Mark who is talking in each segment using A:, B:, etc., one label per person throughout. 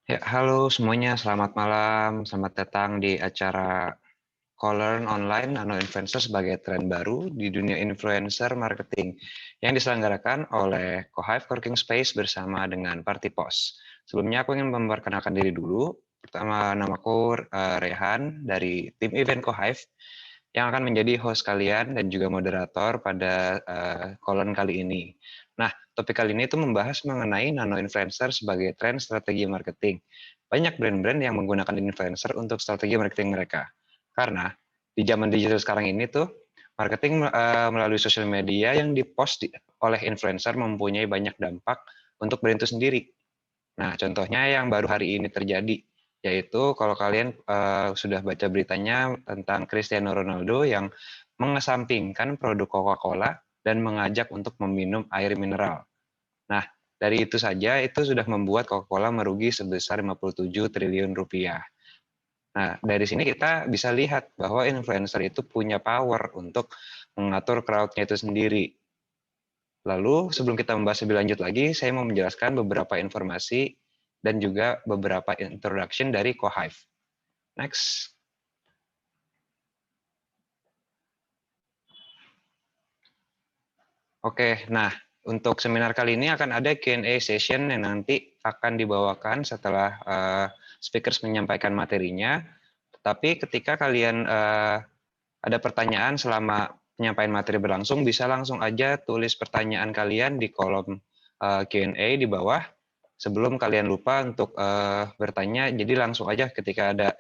A: Ya, halo semuanya, selamat malam. Selamat datang di acara Learn Online Nano Influencer sebagai tren baru di dunia influencer marketing yang diselenggarakan oleh Cohive Coworking Space bersama dengan Party Post. Sebelumnya aku ingin memperkenalkan diri dulu. Pertama, namaku Rehan dari tim event Cohive yang akan menjadi host kalian dan juga moderator pada Learn kali ini. Nah, topik kali ini itu membahas mengenai nano influencer sebagai tren strategi marketing. Banyak brand-brand yang menggunakan influencer untuk strategi marketing mereka. Karena di zaman digital sekarang ini tuh marketing melalui sosial media yang dipost oleh influencer mempunyai banyak dampak untuk brand itu sendiri. Nah, contohnya yang baru hari ini terjadi, yaitu kalau kalian sudah baca beritanya tentang Cristiano Ronaldo yang mengesampingkan produk Coca-Cola dan mengajak untuk meminum air mineral. Nah, dari itu saja itu sudah membuat Coca-Cola merugi sebesar 57 triliun rupiah. Nah, dari sini kita bisa lihat bahwa influencer itu punya power untuk mengatur crowd-nya itu sendiri. Lalu, sebelum kita membahas lebih lanjut lagi, saya mau menjelaskan beberapa informasi dan juga beberapa introduction dari Cohive. Next. Oke, nah untuk seminar kali ini akan ada Q&A session yang nanti akan dibawakan setelah speakers menyampaikan materinya. Tetapi ketika kalian ada pertanyaan selama penyampaian materi berlangsung, bisa langsung aja tulis pertanyaan kalian di kolom Q&A di bawah. Sebelum kalian lupa untuk bertanya, jadi langsung aja ketika ada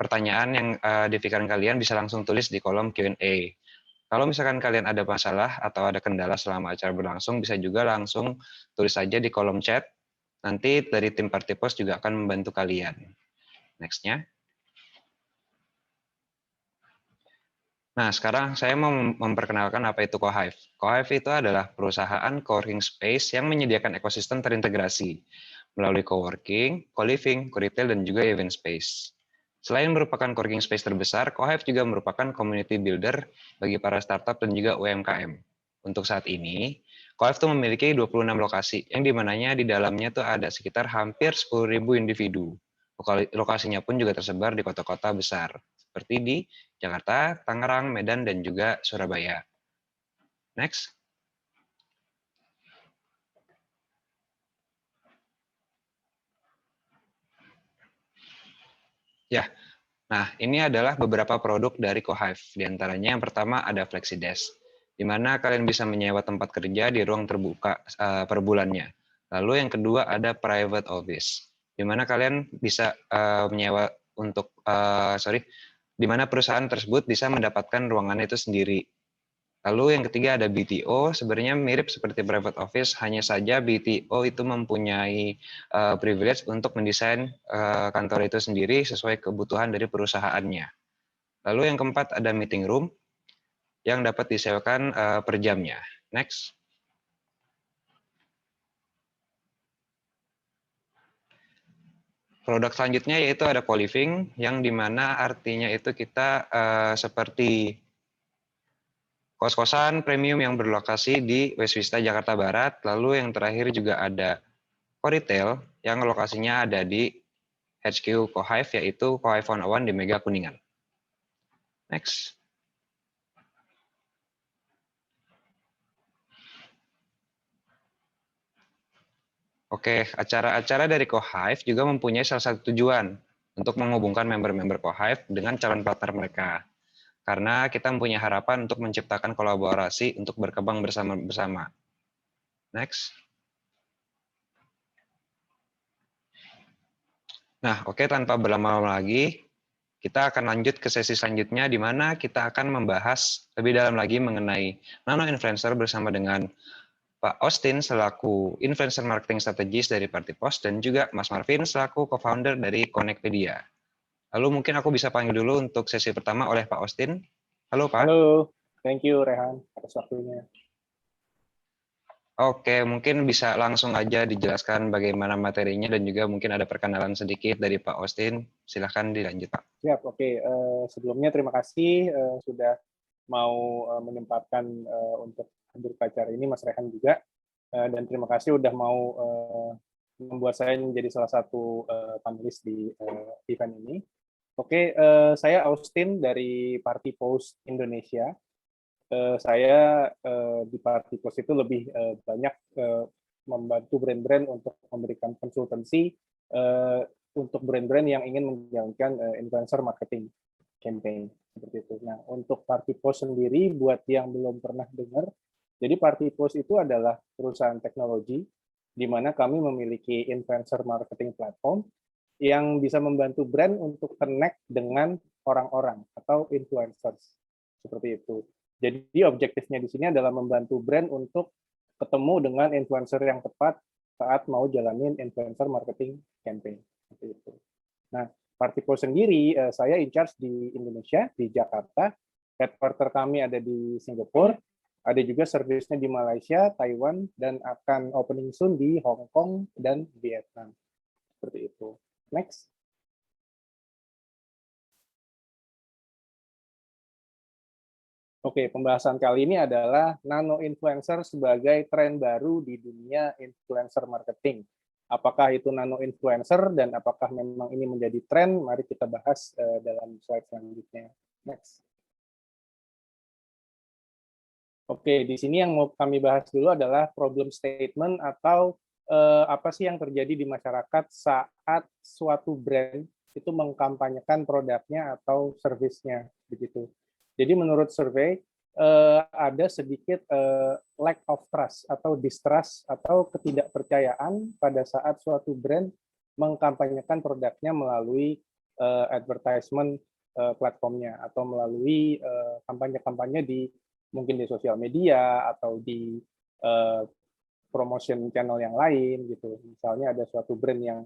A: pertanyaan yang di pikiran kalian bisa langsung tulis di kolom Q&A. Kalau misalkan kalian ada masalah atau ada kendala selama acara berlangsung, bisa juga langsung tulis saja di kolom chat. Nanti dari tim Party Post juga akan membantu kalian. Next-nya. Nah, sekarang saya mau memperkenalkan apa itu Cohive. Cohive itu adalah perusahaan coworking space yang menyediakan ekosistem terintegrasi melalui coworking, co-living, co-retail, dan juga event space. Selain merupakan coworking space terbesar, Cohive juga merupakan community builder bagi para startup dan juga UMKM. Untuk saat ini, Cohive itu memiliki 26 lokasi, yang dimananya di dalamnya tuh ada sekitar hampir 10.000 individu. Lokasinya pun juga tersebar di kota-kota besar, seperti di Jakarta, Tangerang, Medan, dan juga Surabaya. Next. Ya, nah ini adalah beberapa produk dari Cohive. Di antaranya yang pertama ada FlexiDesk, di mana kalian bisa menyewa tempat kerja di ruang terbuka per bulannya. Lalu yang kedua ada Private Office, di mana kalian bisa menyewa untuk, di mana perusahaan tersebut bisa mendapatkan ruangannya itu sendiri. Lalu yang ketiga ada BTO, sebenarnya mirip seperti private office, hanya saja BTO itu mempunyai privilege untuk mendesain kantor itu sendiri sesuai kebutuhan dari perusahaannya. Lalu yang keempat ada meeting room yang dapat disewakan per jamnya. Next. Produk selanjutnya yaitu ada co-living, yang dimana artinya itu kita seperti kos-kosan premium yang berlokasi di West Vista, Jakarta Barat. Lalu yang terakhir juga ada co-retail yang lokasinya ada di HQ Cohive, yaitu Cohive 101 di Mega Kuningan. Next. Oke, acara-acara dari Cohive juga mempunyai salah satu tujuan untuk menghubungkan member-member Cohive dengan calon partner mereka. Karena kita mempunyai harapan untuk menciptakan kolaborasi untuk berkembang bersama-sama. Next. Nah, oke, tanpa berlama-lama lagi, kita akan lanjut ke sesi selanjutnya di mana kita akan membahas lebih dalam lagi mengenai nano influencer bersama dengan Pak Austin selaku influencer marketing strategis dari Party Post dan juga Mas Marvin selaku co-founder dari Connectpedia. Lalu mungkin aku bisa panggil dulu untuk sesi pertama oleh Pak Austin. Halo Pak.
B: Halo, thank you Rehan atas waktunya.
A: Oke, mungkin bisa langsung aja dijelaskan bagaimana materinya dan juga mungkin ada perkenalan sedikit dari Pak Austin. Silahkan dilanjut Pak.
B: Siap, oke. Sebelumnya terima kasih sudah mau menyempatkan untuk hadir ke acara ini, Mas Rehan juga. Dan terima kasih sudah mau membuat saya menjadi salah satu panelis di event ini. Oke, saya Austin dari Party Post Indonesia. Saya di Party Post itu lebih banyak membantu brand-brand untuk memberikan konsultansi untuk brand-brand yang ingin menjalankan influencer marketing campaign seperti itu. Nah, untuk Party Post sendiri buat yang belum pernah dengar, jadi Party Post itu adalah perusahaan teknologi di mana kami memiliki influencer marketing platform yang bisa membantu brand untuk connect dengan orang-orang atau influencers seperti itu. Jadi objektifnya di sini adalah membantu brand untuk ketemu dengan influencer yang tepat saat mau jalanin influencer marketing campaign seperti itu. Nah, Partipo sendiri saya in charge di Indonesia, di Jakarta. Headquarter kami ada di Singapura, ada juga servisnya di Malaysia, Taiwan, dan akan opening soon di Hong Kong dan Vietnam. Seperti itu. Next. Oke, pembahasan kali ini adalah nano influencer sebagai tren baru di dunia influencer marketing. Apakah itu nano influencer dan apakah memang ini menjadi tren? Mari kita bahas dalam slide selanjutnya. Next. Oke, di sini yang mau kami bahas dulu adalah problem statement atau apa sih yang terjadi di masyarakat saat suatu brand itu mengkampanyekan produknya atau servisnya begitu. Jadi menurut survei ada sedikit lack of trust atau distrust atau ketidakpercayaan pada saat suatu brand mengkampanyekan produknya melalui advertisement platformnya atau melalui kampanye-kampanye di mungkin di sosial media atau di promotion channel yang lain gitu. Misalnya ada suatu brand yang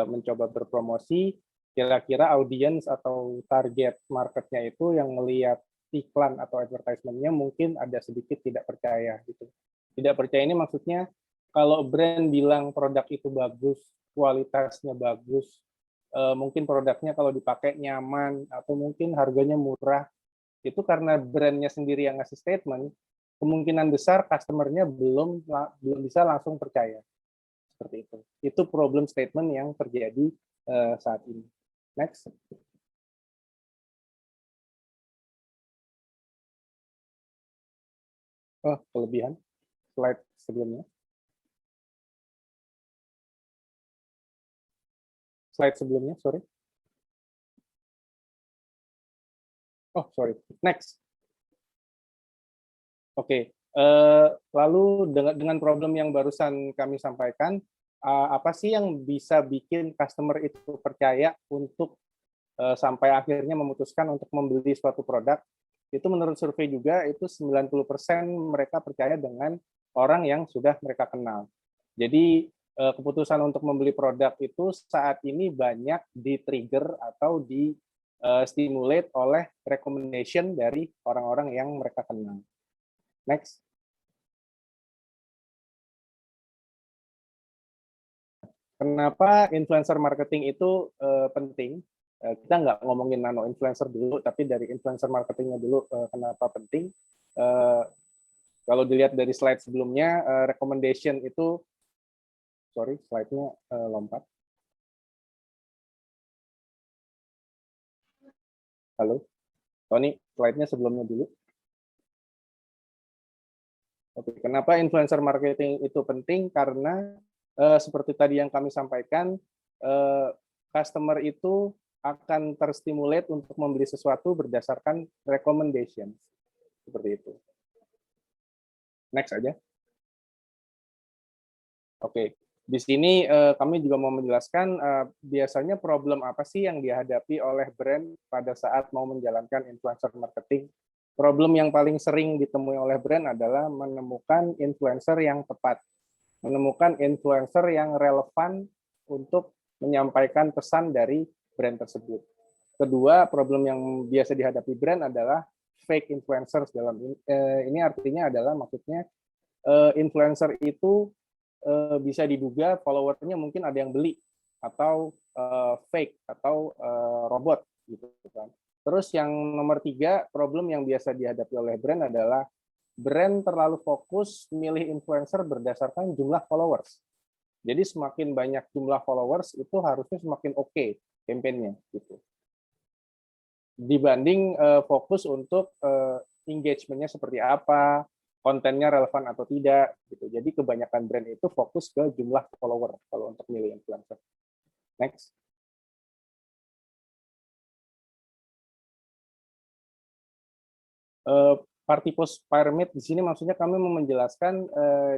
B: mencoba berpromosi, kira-kira audiens atau target marketnya itu yang melihat iklan atau advertisement-nya mungkin ada sedikit tidak percaya gitu. Tidak percaya ini maksudnya kalau brand bilang produk itu bagus, kualitasnya bagus, mungkin produknya kalau dipakai nyaman atau mungkin harganya murah, itu karena brandnya sendiri yang ngasih statement, kemungkinan besar customer-nya belum bisa langsung percaya. Seperti itu. Itu problem statement yang terjadi saat ini. Next. Oh, kelebihan. Slide sebelumnya. Slide sebelumnya, sorry. Oh, sorry. Next. Oke. Lalu dengan problem yang barusan kami sampaikan, apa sih yang bisa bikin customer itu percaya untuk sampai akhirnya memutuskan untuk membeli suatu produk? Itu menurut survei juga itu 90% mereka percaya dengan orang yang sudah mereka kenal. Jadi keputusan untuk membeli produk itu saat ini banyak di-trigger atau di-stimulate oleh recommendation dari orang-orang yang mereka kenal. Next. Kenapa influencer marketing itu penting? Kita nggak ngomongin nano influencer dulu, tapi dari influencer marketingnya dulu kenapa penting. Kalau dilihat dari slide sebelumnya, recommendation itu, sorry, slide-nya lompat. Halo, Tony, slide-nya sebelumnya dulu. Oke, kenapa influencer marketing itu penting? Karena seperti tadi yang kami sampaikan, customer itu akan terstimulate untuk membeli sesuatu berdasarkan recommendation. Seperti itu. Next aja. Oke, di sini kami juga mau menjelaskan biasanya problem apa sih yang dihadapi oleh brand pada saat mau menjalankan influencer marketing. Problem yang paling sering ditemui oleh brand adalah menemukan influencer yang tepat, menemukan influencer yang relevan untuk menyampaikan pesan dari brand tersebut. Kedua, problem yang biasa dihadapi brand adalah fake influencers. Dalam ini artinya adalah maksudnya influencer itu bisa diduga followernya mungkin ada yang beli atau fake atau robot gitu kan. Terus yang nomor 3, problem yang biasa dihadapi oleh brand adalah brand terlalu fokus milih influencer berdasarkan jumlah followers. Jadi semakin banyak jumlah followers itu harusnya semakin oke campaign-nya gitu. Dibanding fokus untuk engagement-nya seperti apa, kontennya relevan atau tidak gitu. Jadi kebanyakan brand itu fokus ke jumlah follower kalau untuk milih influencer. Next. Party Post Pyramid di sini maksudnya kami mau menjelaskan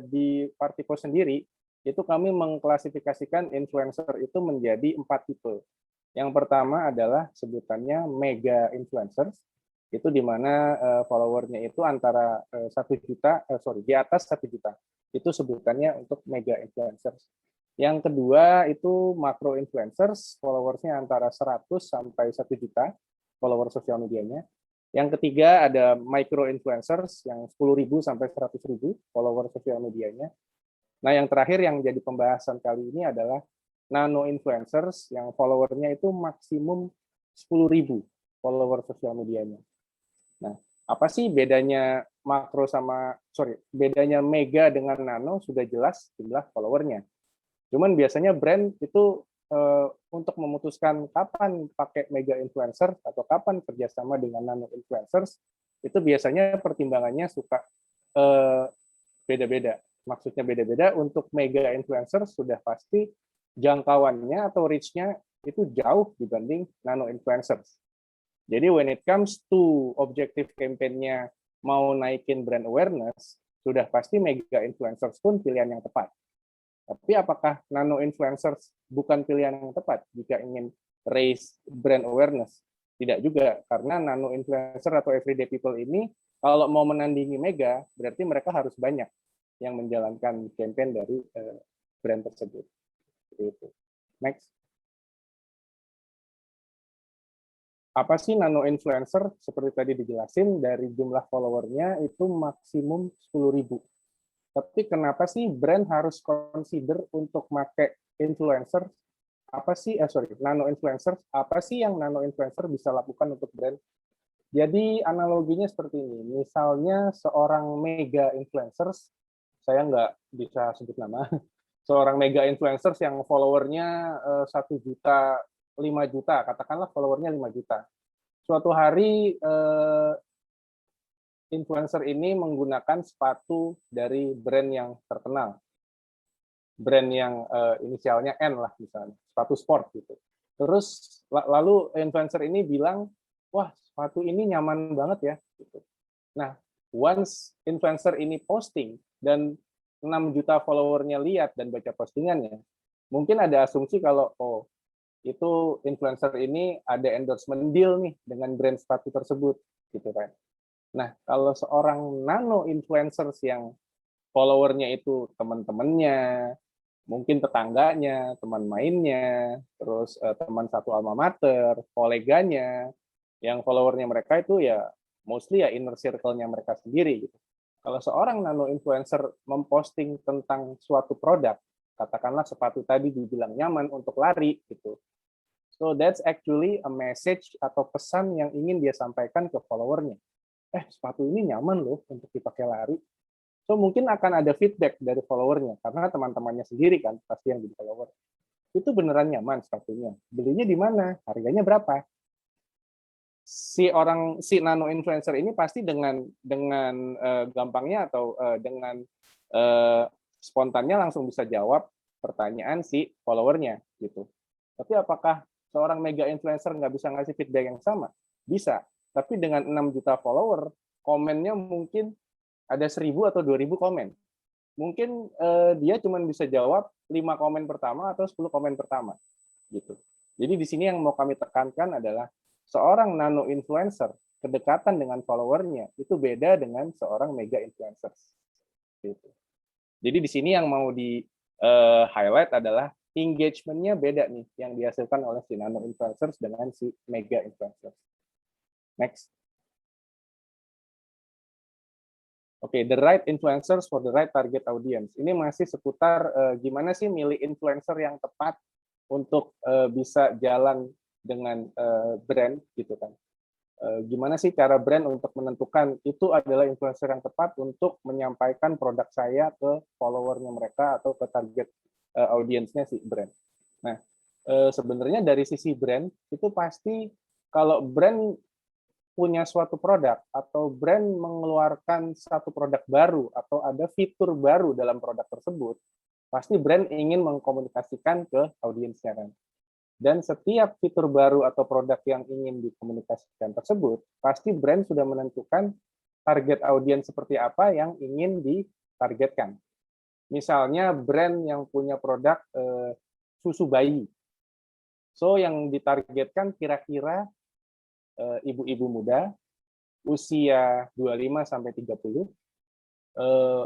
B: di Party Post sendiri itu kami mengklasifikasikan influencer itu menjadi 4 tipe. Yang pertama adalah sebutannya mega influencers, itu di mana followernya itu antara 1 juta, di atas 1 juta. Itu sebutannya untuk mega influencers. Yang kedua itu macro influencers, followersnya antara 100 sampai 1 juta follower sosial medianya. Yang ketiga ada micro influencers yang 10.000 sampai 100.000 follower sosial medianya. Nah, yang terakhir yang jadi pembahasan kali ini adalah nano influencers yang followernya itu maksimum 10.000 follower sosial medianya. Nah, apa sih bedanya bedanya mega dengan nano sudah jelas jumlah followernya. Cuman biasanya brand itu untuk memutuskan kapan pakai mega influencer atau kapan kerjasama dengan nano influencers, itu biasanya pertimbangannya suka beda-beda. Maksudnya beda-beda. Untuk mega influencer sudah pasti jangkauannya atau reach-nya itu jauh dibanding nano influencers. Jadi when it comes to objektif campaign-nya mau naikin brand awareness, sudah pasti mega influencers pun pilihan yang tepat. Tapi apakah nano influencers bukan pilihan yang tepat jika ingin raise brand awareness? Tidak juga, karena nano influencer atau everyday people ini kalau mau menandingi mega, berarti mereka harus banyak yang menjalankan campaign dari brand tersebut. Itu. Next. Apa sih nano influencer? Seperti tadi dijelasin, dari jumlah followernya itu maksimum 10.000. Tapi kenapa sih brand harus consider untuk pakai influencer? Nano influencer? Apa sih yang nano influencer bisa lakukan untuk brand? Jadi analoginya seperti ini. Misalnya seorang mega influencers, saya nggak bisa sebut nama, seorang mega influencers yang followernya 1 juta, 5 juta, katakanlah followernya 5 juta. Suatu hari influencer ini menggunakan sepatu dari brand yang terkenal. Brand yang inisialnya N lah misalnya, sepatu sport gitu. Terus lalu influencer ini bilang, wah sepatu ini nyaman banget ya. Gitu. Nah, once influencer ini posting dan 6 juta followernya lihat dan baca postingannya, mungkin ada asumsi kalau, oh itu influencer ini ada endorsement deal nih dengan brand sepatu tersebut, gitu kan. Nah, kalau seorang nano influencers yang followernya itu teman-temannya, mungkin tetangganya, teman mainnya, terus teman satu alma mater, koleganya, yang followernya mereka itu ya mostly ya inner circle-nya mereka sendiri gitu. Kalau seorang nano influencer memposting tentang suatu produk, katakanlah sepatu tadi dibilang nyaman untuk lari gitu. So that's actually a message atau pesan yang ingin dia sampaikan ke followernya. Sepatu ini nyaman loh untuk dipakai lari. So mungkin akan ada feedback dari followernya karena teman-temannya sendiri kan pasti yang jadi follower. Itu beneran nyaman sepatunya. Belinya di mana? Harganya berapa? Si nano influencer ini pasti dengan gampangnya atau dengan spontannya langsung bisa jawab pertanyaan si followernya gitu. Tapi apakah seorang mega influencer nggak bisa ngasih feedback yang sama? Bisa. Tapi dengan 6 juta follower, komennya mungkin ada 1.000 atau 2.000 komen. Mungkin dia cuma bisa jawab 5 komen pertama atau 10 komen pertama. Gitu. Jadi di sini yang mau kami tekankan adalah seorang nano influencer, kedekatan dengan followernya itu beda dengan seorang mega influencer. Gitu. Jadi di sini yang mau di highlight adalah engagement-nya beda nih yang dihasilkan oleh si nano influencers dengan si mega influencers. Next. Oke, the right influencers for the right target audience. Ini masih seputar gimana sih milih influencer yang tepat untuk bisa jalan dengan brand gitu kan. Gimana sih cara brand untuk menentukan itu adalah influencer yang tepat untuk menyampaikan produk saya ke followernya mereka atau ke target audiensnya si brand. Nah, sebenarnya dari sisi brand itu pasti kalau brand punya suatu produk atau brand mengeluarkan satu produk baru atau ada fitur baru dalam produk tersebut, pasti brand ingin mengkomunikasikan ke audiensnya kan. Dan setiap fitur baru atau produk yang ingin dikomunikasikan tersebut, pasti brand sudah menentukan target audiens seperti apa yang ingin ditargetkan. Misalnya brand yang punya produk susu bayi. So yang ditargetkan kira-kira ibu-ibu muda usia 25 sampai 30.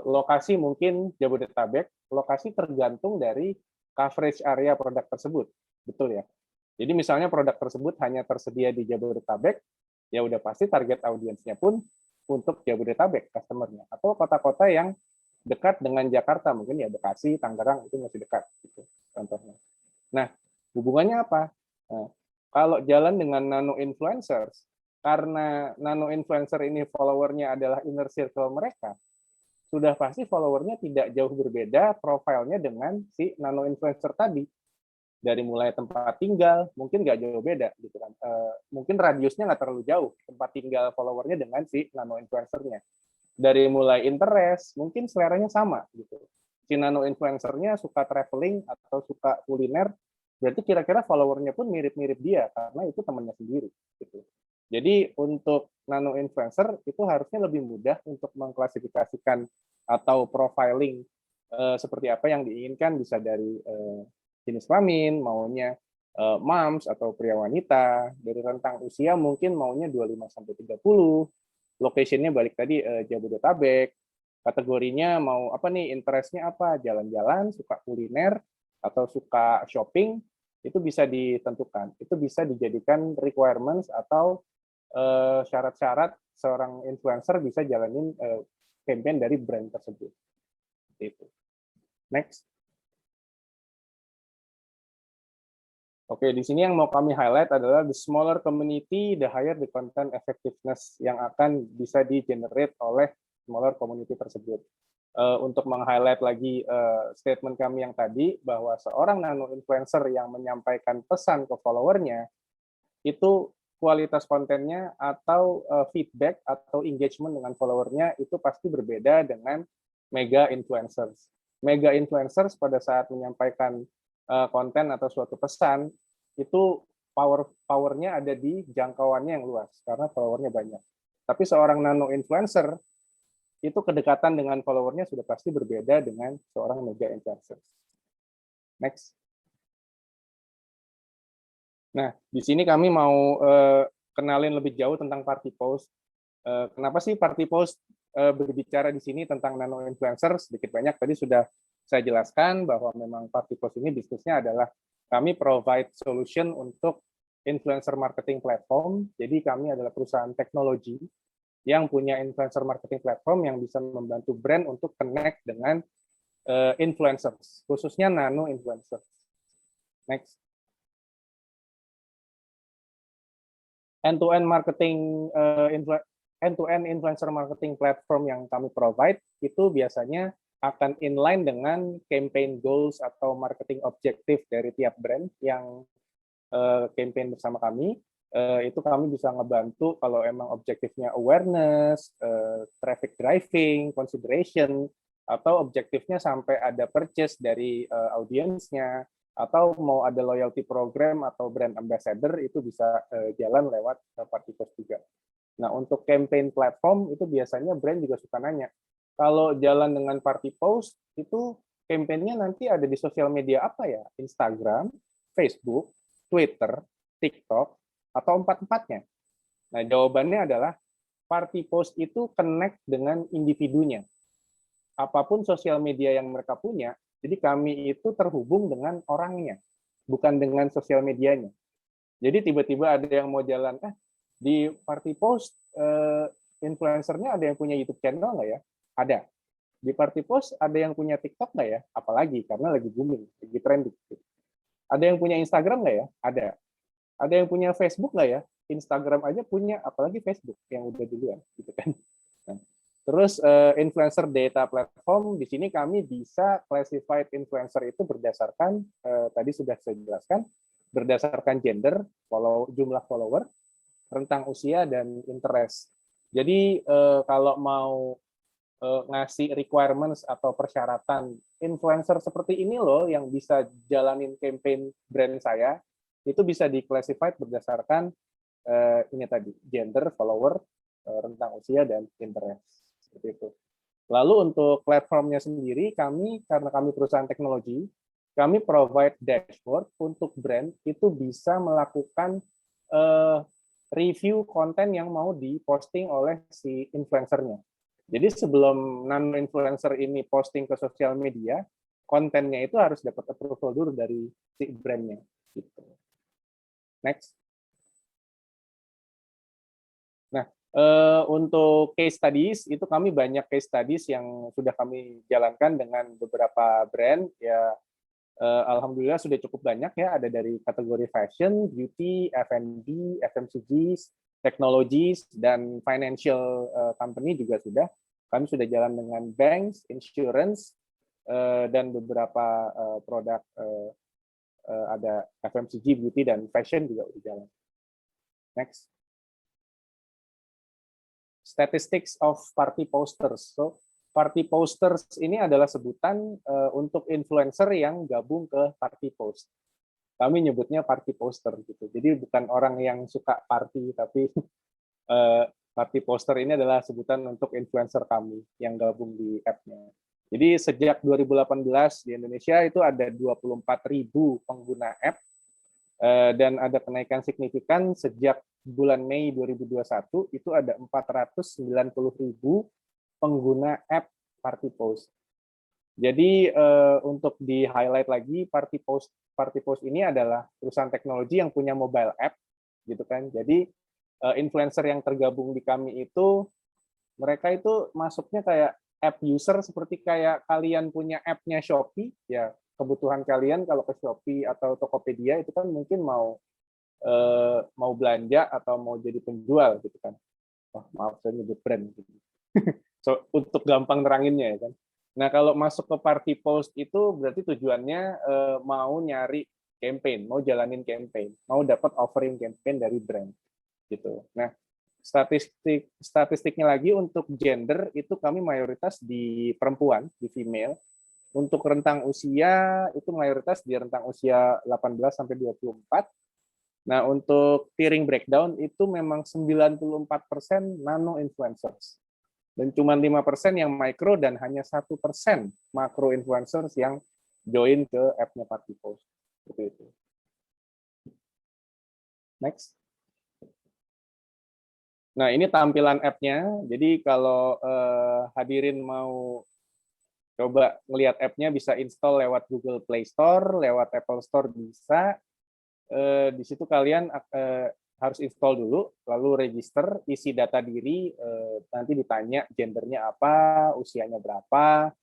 B: Lokasi mungkin Jabodetabek, lokasi tergantung dari coverage area produk tersebut. Betul ya? Jadi misalnya produk tersebut hanya tersedia di Jabodetabek, ya udah pasti target audiensnya pun untuk Jabodetabek customer-nya. Atau kota-kota yang dekat dengan Jakarta, mungkin ya Bekasi, Tangerang, itu masih dekat. Gitu, contohnya. Nah, hubungannya apa? Nah, kalau jalan dengan nano influencers, karena nano influencer ini followernya adalah inner circle mereka, sudah pasti followernya tidak jauh berbeda profilnya dengan si nano influencer tadi. Dari mulai tempat tinggal, mungkin nggak jauh beda, gitu kan. Mungkin radiusnya nggak terlalu jauh, tempat tinggal followernya dengan si nano influencernya. Dari mulai interest, mungkin seleranya sama, gitu. Si nano influencernya suka traveling atau suka kuliner, berarti kira-kira followernya pun mirip-mirip dia, karena itu temannya sendiri, gitu. Jadi untuk nano influencer itu harusnya lebih mudah untuk mengklasifikasikan atau profiling seperti apa yang diinginkan, bisa dari jenis kelamin, maunya moms atau pria wanita, dari rentang usia mungkin maunya 25 sampai 30, location-nya balik tadi Jabodetabek, kategorinya mau apa nih, interest-nya apa, jalan-jalan, suka kuliner atau suka shopping, itu bisa ditentukan. Itu bisa dijadikan requirements atau syarat-syarat seorang influencer bisa jalanin campaign dari brand tersebut. Itu. Next. Oke, di sini yang mau kami highlight adalah the smaller community, the higher the content effectiveness yang akan bisa di-generate oleh smaller community tersebut. Untuk meng-highlight lagi statement kami yang tadi, bahwa seorang nano influencer yang menyampaikan pesan ke followernya, itu kualitas kontennya atau feedback atau engagement dengan followernya itu pasti berbeda dengan mega influencers. Mega influencers pada saat menyampaikan konten atau suatu pesan itu powernya ada di jangkauannya yang luas karena followernya banyak. Tapi seorang nano influencer itu kedekatan dengan followernya sudah pasti berbeda dengan seorang mega influencer. Next. Nah, di sini kami mau kenalin lebih jauh tentang Party Post. Kenapa sih Party Post berbicara di sini tentang nano influencer? Sedikit banyak tadi sudah saya jelaskan bahwa memang Party Post ini bisnisnya adalah kami provide solution untuk influencer marketing platform. Jadi kami adalah perusahaan teknologi yang punya influencer marketing platform yang bisa membantu brand untuk connect dengan influencers, khususnya nano influencer. Next. End-to-end marketing end-to-end influencer marketing platform yang kami provide itu biasanya akan inline dengan campaign goals atau marketing objektif dari tiap brand yang campaign bersama kami. Itu kami bisa ngebantu kalau emang objektifnya awareness, traffic driving, consideration, atau objektifnya sampai ada purchase dari audiensnya, atau mau ada loyalty program atau brand ambassador, itu bisa jalan lewat Party Post juga. Nah, untuk campaign platform itu biasanya brand juga suka nanya, kalau jalan dengan Party Post itu campaign-nya nanti ada di sosial media apa ya? Instagram, Facebook, Twitter, TikTok, atau empat-empatnya? Nah, jawabannya adalah Party Post itu connect dengan individunya. Apapun sosial media yang mereka punya, jadi kami itu terhubung dengan orangnya, bukan dengan sosial medianya. Jadi tiba-tiba ada yang mau jalan, di Party Post influencernya ada yang punya YouTube channel nggak ya? Ada. Di Party Post ada yang punya TikTok nggak ya? Apalagi karena lagi booming, lagi trending. Ada yang punya Instagram nggak ya? Ada. Ada yang punya Facebook nggak ya? Instagram aja punya, apalagi Facebook yang udah duluan, gitu kan. Nah, Terus influencer data platform, di sini kami bisa classified influencer itu berdasarkan, tadi sudah saya jelaskan, berdasarkan gender, jumlah follower, rentang usia, dan interest. Jadi kalau mau ngasih requirements atau persyaratan influencer seperti ini loh yang bisa jalanin campaign brand saya, itu bisa di-classified berdasarkan ini tadi, gender, follower, rentang usia, dan interest. Seperti itu. Lalu untuk platformnya sendiri, karena kami perusahaan teknologi, kami provide dashboard untuk brand itu bisa melakukan review konten yang mau diposting oleh si influencernya. Jadi sebelum nano-influencer ini posting ke sosial media, kontennya itu harus dapat approval dulu dari si brandnya. Gitu. Next. Nah, untuk case studies itu kami banyak case studies yang sudah kami jalankan dengan beberapa brand ya. Alhamdulillah sudah cukup banyak ya, ada dari kategori fashion, beauty, F&B, FMCG, technologies, dan financial company juga sudah. Kami sudah jalan dengan banks, insurance, dan beberapa produk ada FMCG, beauty, dan fashion juga sudah jalan. Next. Statistics of party posters. So, party posters ini adalah sebutan untuk influencer yang gabung ke party post. Kami nyebutnya party poster gitu. Jadi bukan orang yang suka party, tapi party poster ini adalah sebutan untuk influencer kami yang gabung di app-nya. Jadi sejak 2018 di Indonesia itu ada 24.000 pengguna app dan ada kenaikan signifikan sejak bulan Mei 2021 itu ada 490.000 pengguna app Party Post. Jadi untuk di highlight lagi, Party Post ini adalah perusahaan teknologi yang punya mobile app, gitu kan. Jadi influencer yang tergabung di kami itu mereka itu masuknya kayak app user seperti kayak kalian punya app-nya Shopee, ya kebutuhan kalian kalau ke Shopee atau Tokopedia itu kan mungkin mau belanja atau mau jadi penjual gitu kan. Oh, maaf saya nyebut brand gitu. So, untuk gampang neranginnya ya kan. Nah, kalau masuk ke Party Post itu berarti tujuannya mau nyari campaign, mau jalanin campaign, mau dapat offering campaign dari brand gitu. Nah, statistiknya lagi untuk gender itu kami mayoritas di perempuan, di female. Untuk rentang usia itu mayoritas di rentang usia 18 sampai 24. Nah, untuk tiering breakdown itu memang 94% nano influencers. Dan cuma 5% yang micro dan hanya 1% makro influencers yang join ke app-nya Party Post. Seperti itu. Next. Nah, ini tampilan app-nya. Jadi kalau hadirin mau coba ngelihat app-nya bisa install lewat Google Play Store, lewat Apple Store bisa. Di situ kalian harus install dulu, lalu register, isi data diri, nanti ditanya gendernya apa, usianya berapa,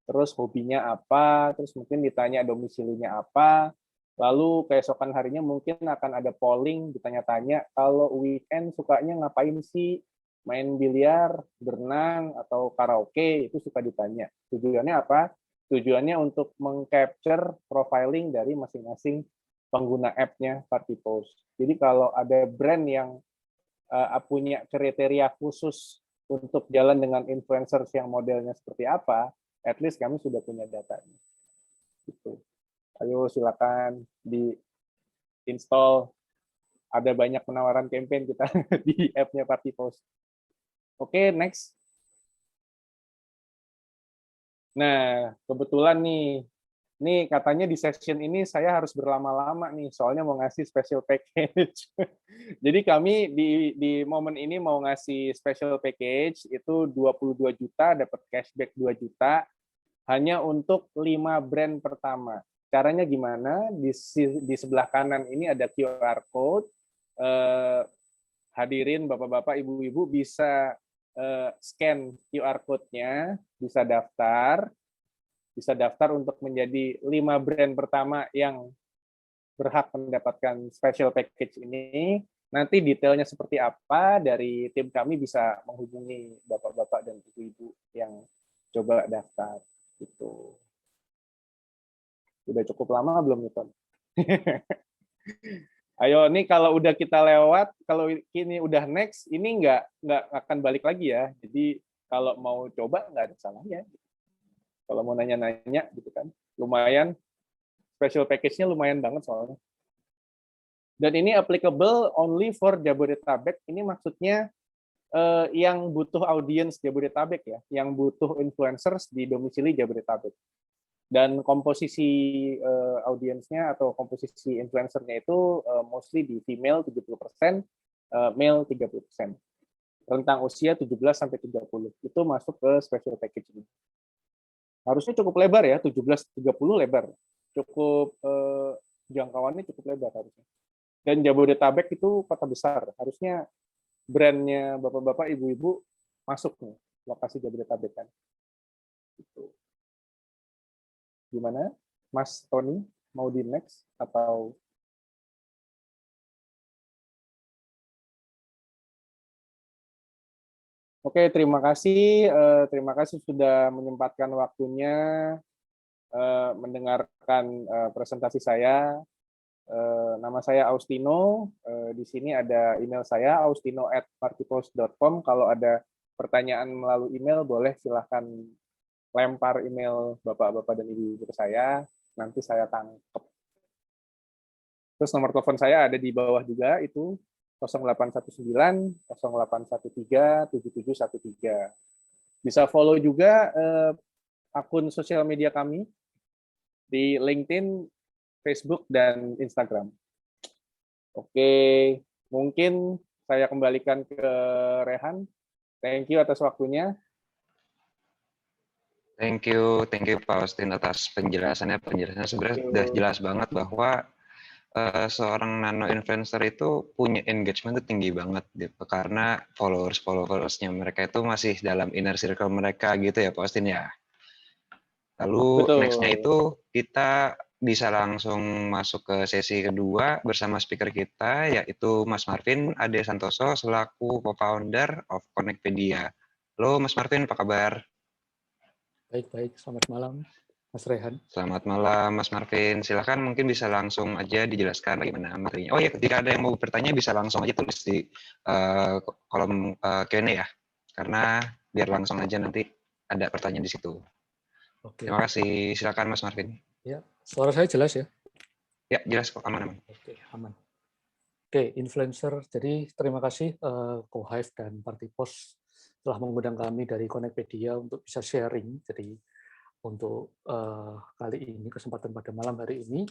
B: terus hobinya apa, terus mungkin ditanya domisilinya apa, lalu keesokan harinya mungkin akan ada polling, ditanya-tanya, kalau weekend sukanya ngapain sih, main biliar, berenang, atau karaoke, itu suka ditanya. Tujuannya apa? Tujuannya untuk meng-capture profiling dari masing-masing pengguna app-nya Party Post. Jadi kalau ada brand yang punya kriteria khusus untuk jalan dengan influencers yang modelnya seperti apa, at least kami sudah punya datanya. Gitu. Ayo silakan di install. Ada banyak penawaran campaign kita di app-nya Party Post. Oke, next. Nah, kebetulan nih katanya di session ini saya harus berlama-lama nih, soalnya mau ngasih special package. Jadi kami di momen ini mau ngasih special package itu 22 juta, dapat cashback 2 juta, hanya untuk 5 brand pertama. Caranya gimana? Di sebelah kanan ini ada QR code. Hadirin Bapak-Bapak, Ibu-Ibu bisa scan QR code-nya, bisa daftar untuk menjadi 5 brand pertama yang berhak mendapatkan special package ini. Nanti detailnya seperti apa dari tim kami bisa menghubungi bapak-bapak dan ibu-ibu yang coba daftar. Gitu. Udah cukup lama belum Newton? Ayo nih kalau udah kita lewat, kalau ini udah next, ini nggak akan balik lagi ya. Jadi kalau mau coba nggak ada salahnya. Kalau mau nanya-nanya gitu kan, lumayan special package-nya lumayan banget soalnya. Dan ini applicable only for Jabodetabek. Ini maksudnya yang butuh audience Jabodetabek ya, yang butuh influencers di domisili Jabodetabek. Dan komposisi audiensnya atau komposisi influencernya itu mostly di female 70%, male 30%. Rentang usia 17 sampai 30. Itu masuk ke special package ini. Harusnya cukup lebar ya, 17-30 lebar. Cukup jangkauannya cukup lebar harusnya. Dan Jabodetabek itu kota besar. Harusnya brandnya bapak-bapak, ibu-ibu masuk nih lokasi Jabodetabek kan. Gitu. Gimana, Mas Tony? Mau di next atau? Oke, terima kasih sudah menyempatkan waktunya mendengarkan presentasi saya. Nama saya Austino. Di sini ada email saya austino@partipost.com. Kalau ada pertanyaan melalui email, boleh silahkan lempar email bapak-bapak dan ibu-ibu ke saya. Nanti saya tangkap. Terus nomor telepon saya ada di bawah juga, itu 0819 0813 7713. Bisa follow juga akun sosial media kami di LinkedIn, Facebook, dan Instagram. Oke, mungkin saya kembalikan ke Rehan. Thank you atas waktunya.
A: Thank you Pak Austin atas penjelasannya. Penjelasannya sebenarnya sudah jelas banget bahwa seorang nano influencer itu punya engagement itu tinggi banget gitu, karena followersnya mereka itu masih dalam inner circle mereka gitu ya Pak Austin ya. Lalu next-nya itu kita bisa langsung masuk ke sesi kedua bersama speaker kita, yaitu Mas Marvin Ade Santoso selaku co-founder of Connectpedia. Halo Mas Marvin, apa kabar?
C: Baik, selamat malam Mas Rehan.
A: Selamat malam Mas Marvin, silakan mungkin bisa langsung aja dijelaskan bagaimana materinya. Oh ya, ketika ada yang mau bertanya bisa langsung aja tulis di kolom Q&A ya, karena biar langsung aja nanti ada pertanyaan di situ.
C: Oke.
A: Terima kasih, silakan Mas Marvin.
C: Ya, suara saya jelas ya?
A: Ya, jelas kok, aman-aman.
C: Oke, aman. Oke, influencer. Jadi terima kasih Co-Hive dan Partipost telah mengundang kami dari Connectpedia untuk bisa sharing. Jadi untuk kali ini, kesempatan pada malam hari ini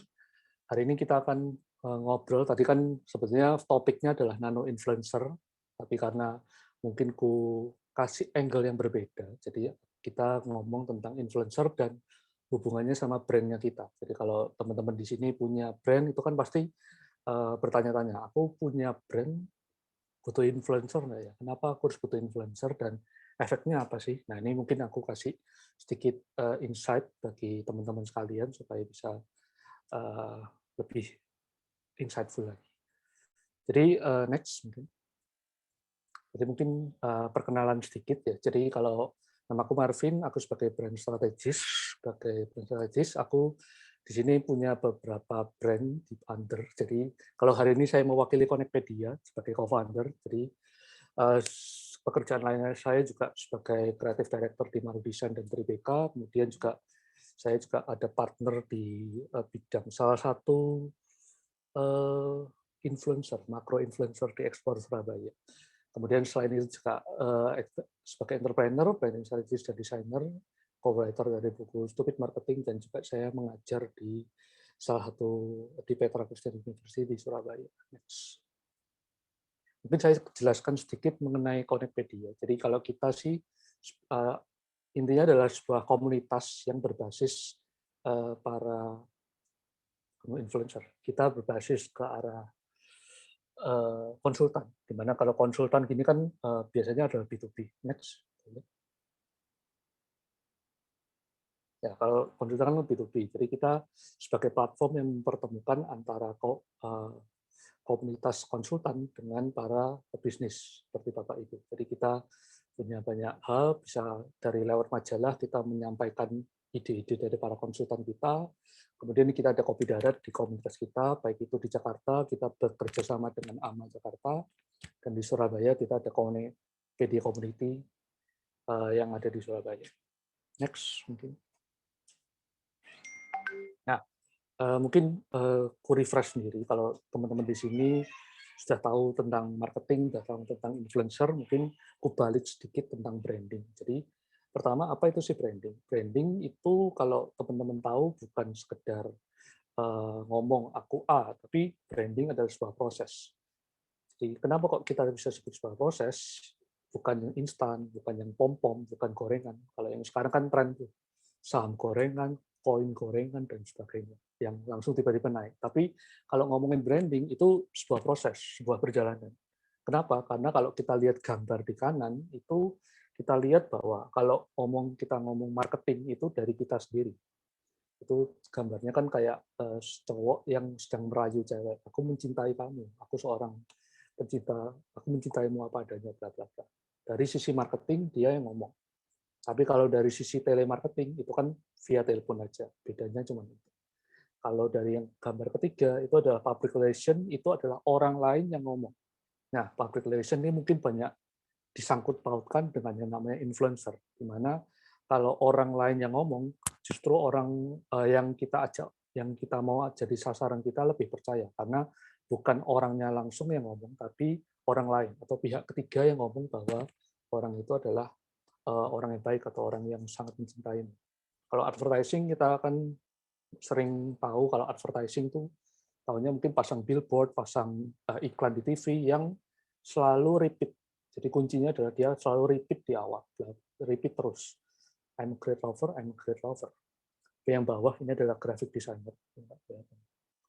C: kita akan ngobrol. Tadi kan sebetulnya topiknya adalah nano influencer, tapi karena mungkin ku kasih angle yang berbeda, jadi kita ngomong tentang influencer dan hubungannya sama brandnya kita. Jadi kalau teman-teman di sini punya brand, itu kan pasti bertanya-tanya, aku punya brand, butuh influencer nggak ya? Kenapa aku harus butuh influencer dan efeknya apa sih? Nah ini mungkin aku kasih sedikit insight bagi teman-teman sekalian supaya bisa lebih insightful lagi. Jadi next mungkin. Jadi mungkin perkenalan sedikit ya. Jadi kalau namaku Marvin, aku sebagai brand strategis, aku di sini punya beberapa brand di under. Jadi kalau hari ini saya mewakili Connectpedia sebagai co-founder, jadi pekerjaan lainnya saya juga sebagai creative director di Maru Design dan Tribeka, kemudian juga saya juga ada partner di bidang salah satu influencer, makro influencer di Explore Surabaya. Kemudian selain itu juga sebagai entrepreneur, branding strategist dan designer, co-writer dari buku Stupid Marketing, dan juga saya mengajar di salah satu di Petra Christian University di Surabaya. Next. Mungkin saya jelaskan sedikit mengenai Connectpedia. Jadi kalau kita sih intinya adalah sebuah komunitas yang berbasis para influencer. Kita berbasis ke arah konsultan, dimana kalau konsultan gini kan biasanya adalah B2B. Next. Ya, kalau konsultan kan B2B, jadi kita sebagai platform yang mempertemukan antara komunitas konsultan dengan para pebisnis seperti Bapak Ibu. Jadi kita punya banyak hal, bisa dari lewat majalah kita menyampaikan ide-ide dari para konsultan kita. Kemudian kita ada kopi darat di komunitas kita, baik itu di Jakarta, kita bekerja sama dengan AMA Jakarta, dan di Surabaya kita ada PD Community yang ada di Surabaya. Next, mungkin. Nah, mungkin ku refresh sendiri, kalau teman-teman di sini sudah tahu tentang marketing, sudah tahu tentang influencer, mungkin ku balik sedikit tentang branding. Jadi pertama, apa itu sih branding? Branding itu kalau teman-teman tahu bukan sekedar ngomong aku A, tapi branding adalah sebuah proses. Jadi kenapa kok kita bisa sebut sebuah proses? Bukan yang instan, bukan yang pom-pom, bukan gorengan. Kalau yang sekarang kan tren tuh saham gorengan, koin gorengan, dan sebagainya, yang langsung tiba-tiba naik. Tapi kalau ngomongin branding, itu sebuah proses, sebuah perjalanan. Kenapa? Karena kalau kita lihat gambar di kanan, itu kita lihat bahwa kalau kita ngomong marketing, itu dari kita sendiri. Itu gambarnya kan kayak cowok yang sedang merayu cewek. Aku mencintai kamu, aku seorang pencinta, aku mencintaimu apa adanya, bla bla bla. Dari sisi marketing, dia yang ngomong. Tapi kalau dari sisi telemarketing, itu kan via telepon aja. Bedanya cuma itu. Kalau dari yang gambar ketiga, itu adalah public relation, itu adalah orang lain yang ngomong. Nah, public relation ini mungkin banyak disangkut pautkan dengan yang namanya influencer, di mana kalau orang lain yang ngomong, justru orang yang kita mau jadi sasaran kita lebih percaya, karena bukan orangnya langsung yang ngomong, tapi orang lain atau pihak ketiga yang ngomong bahwa orang itu adalah orang yang baik atau orang yang sangat mencintai. Kalau advertising kita akan sering tahu kalau advertising itu tahunya mungkin pasang billboard, pasang iklan di TV yang selalu repeat. Jadi kuncinya adalah dia selalu repeat di awal, repeat terus. I'm a great lover, I'm a great lover. Yang bawah ini adalah graphic designer.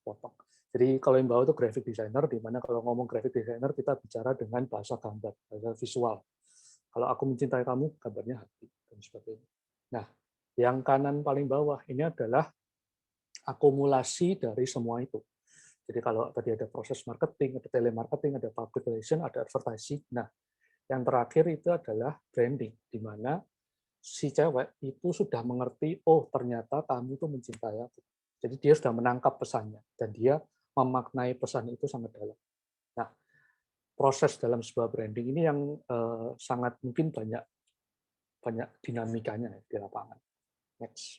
C: Potong. Jadi kalau yang bawah itu graphic designer, di mana kalau ngomong graphic designer kita bicara dengan bahasa gambar, bahasa visual. Kalau aku mencintai kamu, gambarnya hati, dan sebagainya. Nah, yang kanan paling bawah ini adalah akumulasi dari semua itu. Jadi kalau tadi ada proses marketing, ada telemarketing, ada public relation, ada advertising. Nah, yang terakhir itu adalah branding, di mana si cewek itu sudah mengerti, oh ternyata kamu itu mencintai aku. Jadi dia sudah menangkap pesannya, dan dia memaknai pesan itu sangat dalam. Nah, proses dalam sebuah branding ini yang sangat mungkin banyak dinamikanya di lapangan. Next.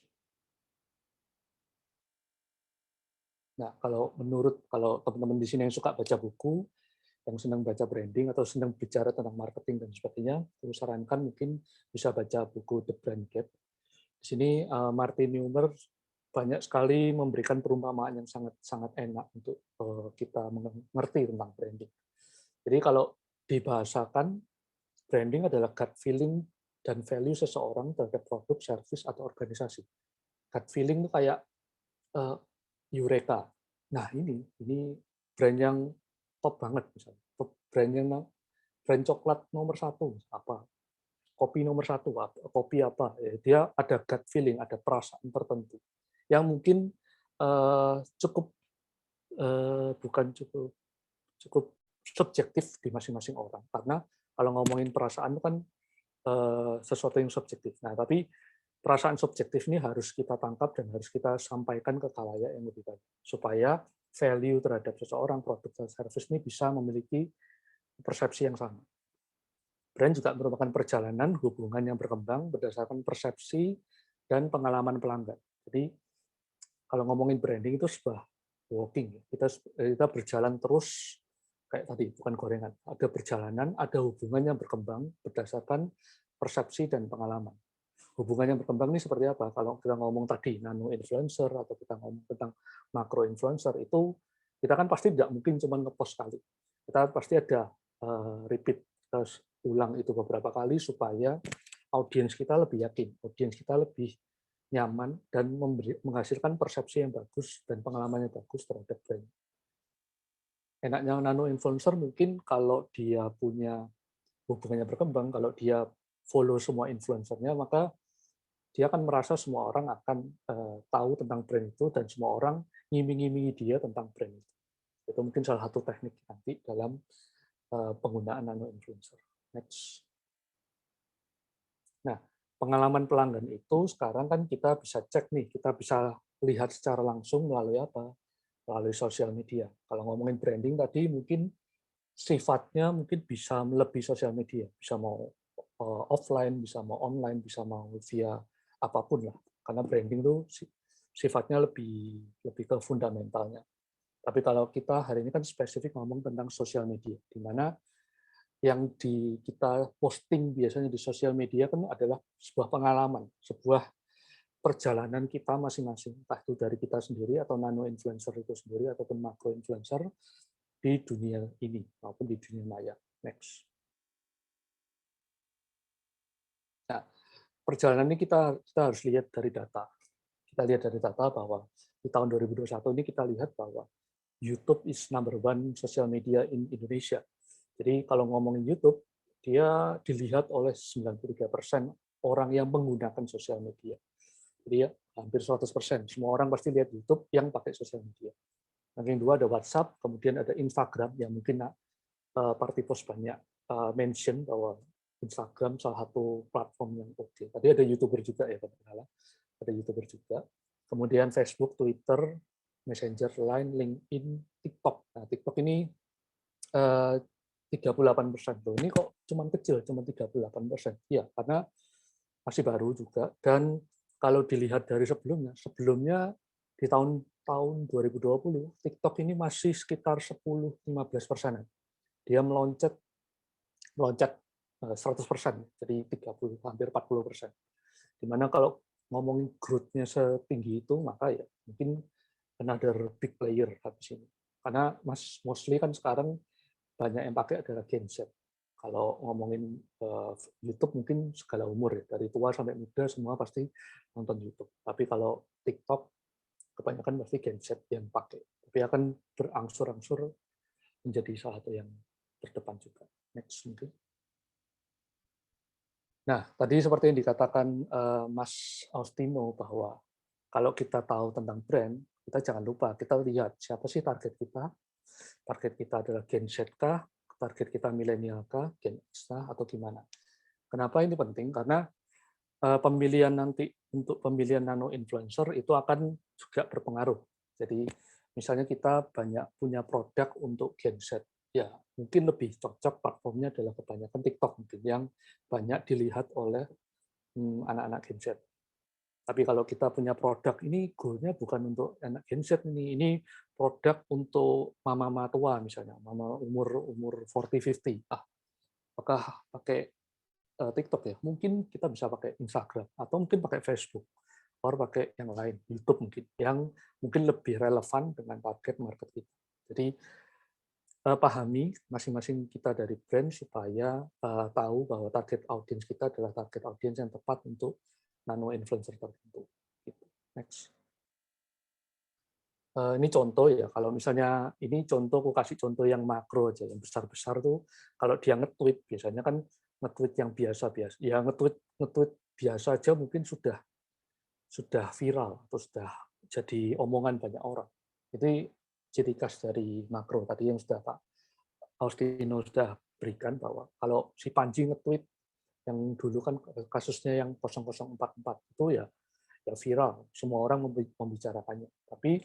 C: Nah, kalau teman-teman di sini yang suka baca buku, yang senang baca branding atau senang bicara tentang marketing dan sebagainya, saya sarankan mungkin bisa baca buku The Brand Gap. Di sini Martin Neumer banyak sekali memberikan perumpamaan yang sangat enak untuk kita mengerti tentang branding. Jadi kalau dibahasakan, branding adalah gut feeling dan value seseorang terhadap produk, service, atau organisasi. Gut feeling itu kayak eureka. Nah, ini brand yang top banget misalnya. Brand coklat nomor 1 apa? Kopi nomor 1 apa? Kopi apa? Ya, dia ada gut feeling, ada perasaan tertentu yang mungkin bukan cukup subjektif di masing-masing orang, karena kalau ngomongin perasaan itu kan sesuatu yang subjektif. Nah, tapi perasaan subjektif ini harus kita tangkap dan harus kita sampaikan ke khalayak yang lebih banyak, supaya value terhadap seseorang, produk dan service ini bisa memiliki persepsi yang sama. Brand juga merupakan perjalanan hubungan yang berkembang berdasarkan persepsi dan pengalaman pelanggan. Jadi kalau ngomongin branding itu sebuah walking, kita berjalan terus kayak tadi, bukan gorengan. Ada perjalanan, ada hubungan yang berkembang berdasarkan persepsi dan pengalaman. Hubungan yang berkembang ini seperti apa? Kalau kita ngomong tadi nano influencer atau kita ngomong tentang makro influencer, itu kita kan pasti tidak mungkin cuma ngepost sekali. Kita pasti ada repeat, ulang itu beberapa kali supaya audiens kita lebih yakin, audiens kita lebih nyaman dan menghasilkan persepsi yang bagus dan pengalaman yang bagus terhadap brand. Enaknya nano influencer mungkin kalau dia punya hubungannya berkembang, kalau dia follow semua influencernya, maka dia akan merasa semua orang akan tahu tentang brand itu dan semua orang ngiming-ngimingi dia tentang brand itu. Itu mungkin salah satu teknik nanti dalam penggunaan nano influencer. Next. Nah, pengalaman pelanggan itu sekarang kan kita bisa cek nih, kita bisa lihat secara langsung melalui apa? Melalui sosial media. Kalau ngomongin branding tadi mungkin sifatnya mungkin bisa lebih sosial media, bisa mau offline, bisa mau online, bisa mau via apapun lah. Karena branding itu sifatnya lebih ke fundamentalnya. Tapi kalau kita hari ini kan spesifik ngomong tentang sosial media, di mana yang kita posting biasanya di sosial media kan adalah sebuah pengalaman, sebuah perjalanan kita masing-masing, entah itu dari kita sendiri atau nano influencer itu sendiri ataupun makro influencer di dunia ini maupun di dunia maya. Next. Nah, perjalanan ini kita harus lihat dari data. Kita lihat dari data bahwa di tahun 2021 ini kita lihat bahwa YouTube is number one social media in Indonesia. Jadi kalau ngomongin YouTube, dia dilihat oleh 93% orang yang menggunakan sosial media. Jadi ya, hampir 100%. Semua orang pasti lihat YouTube yang pakai sosial media. Yang kedua ada WhatsApp, kemudian ada Instagram, yang mungkin Partipos banyak mention bahwa Instagram salah satu platform yang oke. Tadi ada YouTuber juga ya, ada YouTuber juga. Kemudian Facebook, Twitter, Messenger, Line, LinkedIn, TikTok. Nah, TikTok ini 38%. Loh, ini kok cuma kecil, cuma 38%. Ya, karena masih baru juga. Dan kalau dilihat dari sebelumnya di tahun 2020, TikTok ini masih sekitar 10-15%. Dia meloncat 100%, jadi 30, hampir 40%. Dimana kalau ngomongin growth-nya setinggi itu, maka ya mungkin another big player habis ini. Karena mostly kan sekarang banyak yang pakai adalah genset. Kalau ngomongin YouTube mungkin segala umur ya, dari tua sampai muda semua pasti nonton YouTube. Tapi kalau TikTok kebanyakan pasti genset yang pakai. Tapi akan berangsur-angsur menjadi salah satu yang terdepan juga. Next mungkin. Nah, tadi seperti yang dikatakan Mas Austino bahwa kalau kita tahu tentang brand, kita jangan lupa kita lihat siapa sih target kita. Target kita adalah Gen Z kah? Target kita milenial kah? Gen X kah? Atau gimana? Kenapa ini penting? Karena pemilihan nanti untuk pemilihan nano influencer itu akan juga berpengaruh. Jadi misalnya kita banyak punya produk untuk Gen Z, ya mungkin lebih cocok platformnya adalah kebanyakan TikTok mungkin yang banyak dilihat oleh anak-anak Gen Z. Tapi kalau kita punya produk ini goalnya bukan untuk anak Gen Z ini produk untuk mama-mama tua misalnya, mama umur 40-50. Apakah pakai TikTok ya? Mungkin kita bisa pakai Instagram atau mungkin pakai Facebook atau pakai yang lain, YouTube mungkin, yang mungkin lebih relevan dengan target market kita. Jadi pahami masing-masing kita dari brand supaya tahu bahwa target audiens kita adalah target audiens yang tepat untuk nano influencer tertentu. Gitu. Next. Ini contoh ya, kalau misalnya ini contoh, aku kasih contoh yang makro aja, yang besar-besar tuh, kalau dia nge-tweet, biasanya kan nge-tweet yang biasa-biasa, ya nge-tweet biasa aja mungkin sudah viral, atau sudah jadi omongan banyak orang. Itu ciri khas dari makro, tadi yang sudah Pak Austino sudah berikan, bahwa kalau si Panji nge-tweet, yang dulu kan kasusnya yang 0044 itu ya viral, semua orang membicarakannya. Tapi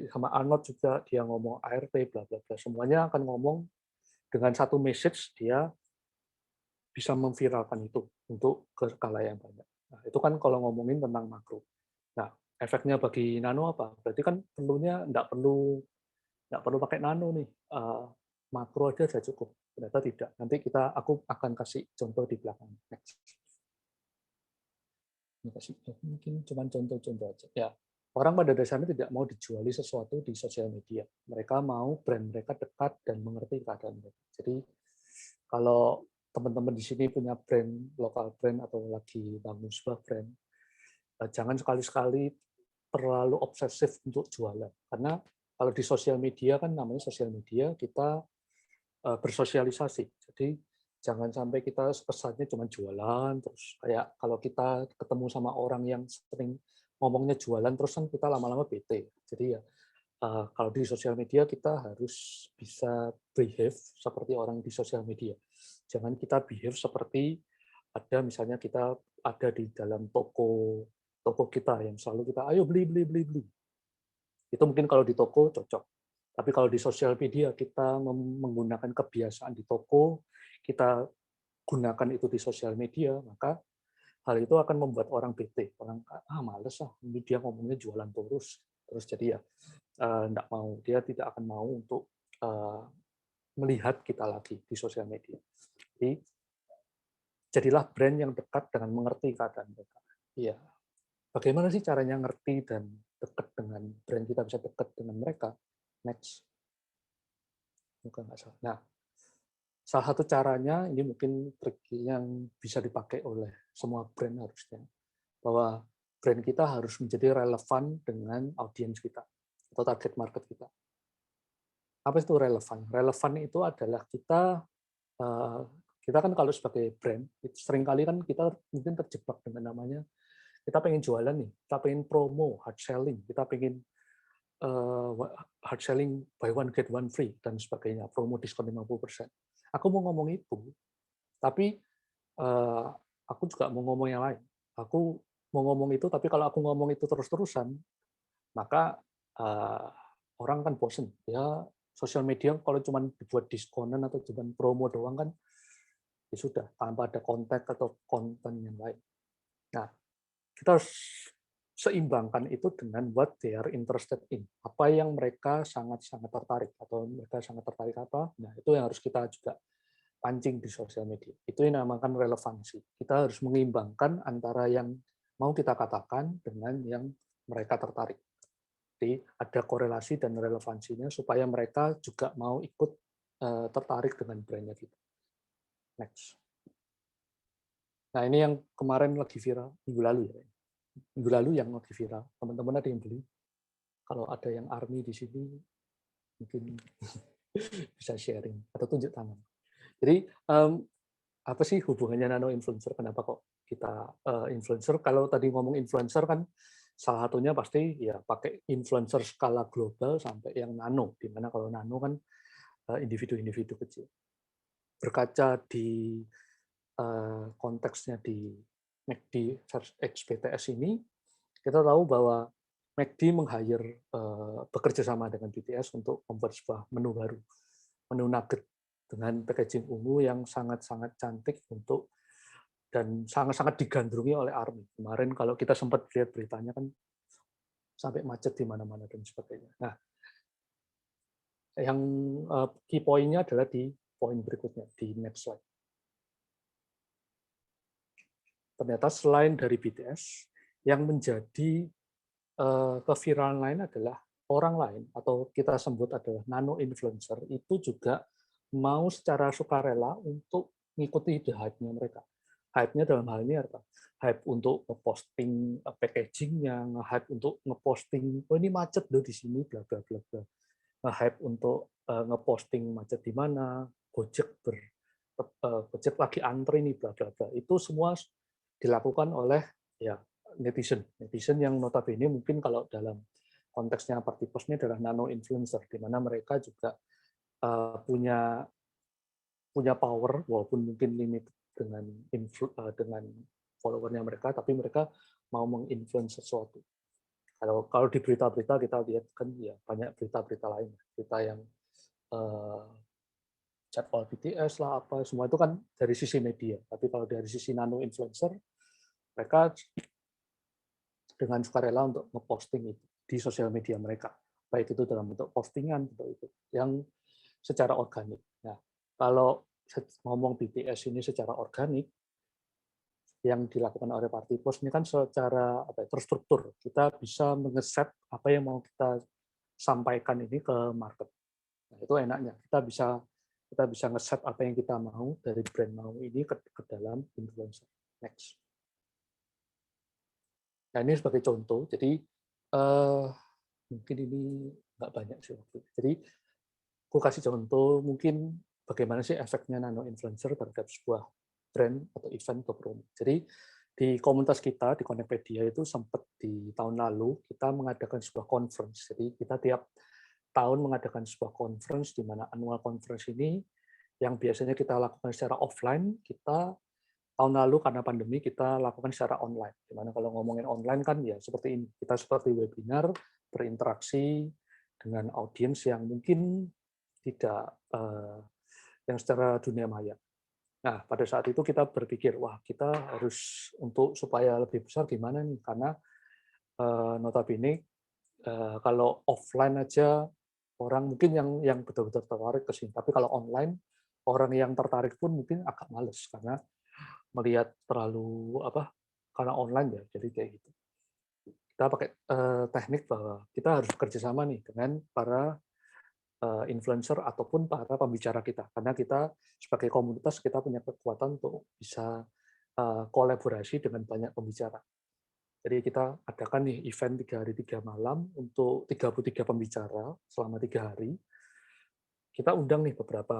C: sama Arnold juga dia ngomong ART bla bla bla, semuanya akan ngomong dengan satu message, dia bisa memviralkan itu untuk ke khalayak yang banyak. Nah, itu kan kalau ngomongin tentang makro. Nah, efeknya bagi nano apa? Berarti kan nggak perlu pakai nano nih, makro aja sudah cukup. Ternyata tidak. Nanti aku akan kasih contoh di belakang. Next. Mungkin cuma contoh-contoh aja. Ya, orang pada dasarnya tidak mau dijuali sesuatu di sosial media. Mereka mau brand mereka dekat dan mengerti keadaan mereka. Jadi kalau teman-teman di sini punya brand, lokal brand atau lagi bangun sebuah brand, jangan sekali-sekali terlalu obsesif untuk jualan. Karena kalau di sosial media kan namanya sosial media, kita bersosialisasi. Jadi jangan sampai kita pesannya cuma jualan, terus kayak kalau kita ketemu sama orang yang sering ngomongnya jualan, terus kan kita lama-lama bete. Jadi ya kalau di sosial media kita harus bisa behave seperti orang di sosial media. Jangan kita behave seperti ada misalnya kita ada di dalam toko kita yang selalu kita ayo beli beli beli beli. Itu mungkin kalau di toko cocok. Tapi kalau di sosial media kita menggunakan kebiasaan di toko, kita gunakan itu di sosial media, maka hal itu akan membuat orang bete. Orang males ini dia ngomongnya jualan terus jadi ya enggak mau, dia tidak akan mau untuk melihat kita lagi di sosial media. Jadi jadilah brand yang dekat dengan mengerti keadaan mereka. Iya. Bagaimana sih caranya ngerti dan dekat dengan brand kita bisa dekat dengan mereka? Next. Bukan nggak salah. Nah, salah satu caranya ini mungkin trik yang bisa dipakai oleh semua brand harusnya, bahwa brand kita harus menjadi relevan dengan audiens kita atau target market kita. Apa itu relevan? Relevan itu adalah kita kan kalau sebagai brand, seringkali kan kita mungkin terjebak dengan namanya, kita pengen jualan nih, kita pengen promo, hard selling, kita pengen hard selling buy one get one free dan sebagainya, promo diskon 50%. Aku mau ngomong itu, tapi aku juga mau ngomong yang lain. Aku mau ngomong itu, tapi kalau aku ngomong itu terus-terusan, maka orang kan bosen. Ya sosial media kalau cuma dibuat diskonan atau cuma promo doang kan, ya sudah, tanpa ada konten atau konten yang lain. Nah, kita harus seimbangkan itu dengan what they are interested in. Apa yang mereka sangat-sangat tertarik, atau mereka sangat tertarik apa, nah itu yang harus kita juga pancing di sosial media. Itu yang dinamakan relevansi. Kita harus mengimbangkan antara yang mau kita katakan dengan yang mereka tertarik. Jadi ada korelasi dan relevansinya supaya mereka juga mau ikut tertarik dengan brandnya kita. Next. Nah ini yang kemarin lagi viral, minggu lalu ya. Minggu lalu yang lagi viral, teman-teman ada yang beli. Kalau ada yang ARMY di sini, mungkin bisa sharing atau tunjuk tangan. Jadi apa sih hubungannya nano influencer? Kenapa kok kita influencer? Kalau tadi ngomong influencer kan salah satunya pasti ya pakai influencer skala global sampai yang nano, di mana kalau nano kan individu-individu kecil. Berkaca di konteksnya di McD versus XBTS ini, kita tahu bahwa McD meng-hire bekerja sama dengan BTS untuk membuat sebuah menu baru, menu nugget dengan packaging ungu yang sangat-sangat cantik dan sangat-sangat digandrungi oleh ARMY. Kemarin kalau kita sempat lihat beritanya kan sampai macet di mana-mana dan sebagainya. Nah, yang key point-nya adalah di poin berikutnya, di next slide. Ternyata selain dari BTS, yang menjadi keviralan lain adalah orang lain, atau kita sebut adalah nano influencer, itu juga mau secara sukarela untuk mengikuti hype-nya mereka. Hype-nya dalam hal ini apa? Hype untuk ngeposting packaging-nya, hype untuk ngeposting, oh ini macet loh di sini, bla bla bla bla. Hype untuk ngeposting macet di mana, Gojek lagi antri nih, bla bla bla. Itu semua dilakukan oleh ya netizen yang notabene mungkin kalau dalam konteksnya Partipos ini adalah nano influencer, di mana mereka juga punya power walaupun mungkin limit dengan followernya mereka, tapi mereka mau menginfluence sesuatu. Kalau di berita-berita kita lihat kan ya banyak berita-berita lain, berita yang jadwal BTS lah apa semua itu kan dari sisi media, tapi kalau dari sisi nano influencer mereka dengan sukarela untuk ngeposting itu di sosial media mereka, baik itu dalam bentuk postingan atau itu yang secara organik. Nah, kalau ngomong BTS ini secara organik, yang dilakukan oleh Partipos ini kan secara terstruktur. Kita bisa mengeset apa yang mau kita sampaikan ini ke market. Nah, itu enaknya. Kita bisa ngeset apa yang kita mau dari brand mau ini ke dalam influencer. Next. Nah, ini sebagai contoh. Jadi mungkin ini nggak banyak sih waktu. Jadi aku kasih contoh mungkin bagaimana sih efeknya nano influencer terhadap sebuah brand atau event atau promo. Jadi di komunitas kita di Connectpedia itu sempat di tahun lalu kita mengadakan sebuah conference. Jadi kita tiap tahun mengadakan sebuah conference di mana annual conference ini yang biasanya kita lakukan secara offline, kita tahun lalu karena pandemi kita lakukan secara online. Dimana kalau ngomongin online kan ya seperti ini, kita seperti webinar, berinteraksi dengan audiens yang mungkin tidak yang secara dunia maya. Nah, pada saat itu kita berpikir, wah kita harus untuk supaya lebih besar gimana nih? Karena notabene kalau offline aja orang mungkin yang betul-betul tertarik ke sini, tapi kalau online orang yang tertarik pun mungkin agak males karena melihat terlalu karena online ya, jadi kayak gitu. Kita pakai teknik bahwa kita harus bekerja sama nih dengan para influencer ataupun para pembicara kita, karena kita sebagai komunitas kita punya kekuatan untuk bisa kolaborasi dengan banyak pembicara. Jadi kita adakan nih event 3 hari 3 malam untuk 33 pembicara selama 3 hari. Kita undang nih beberapa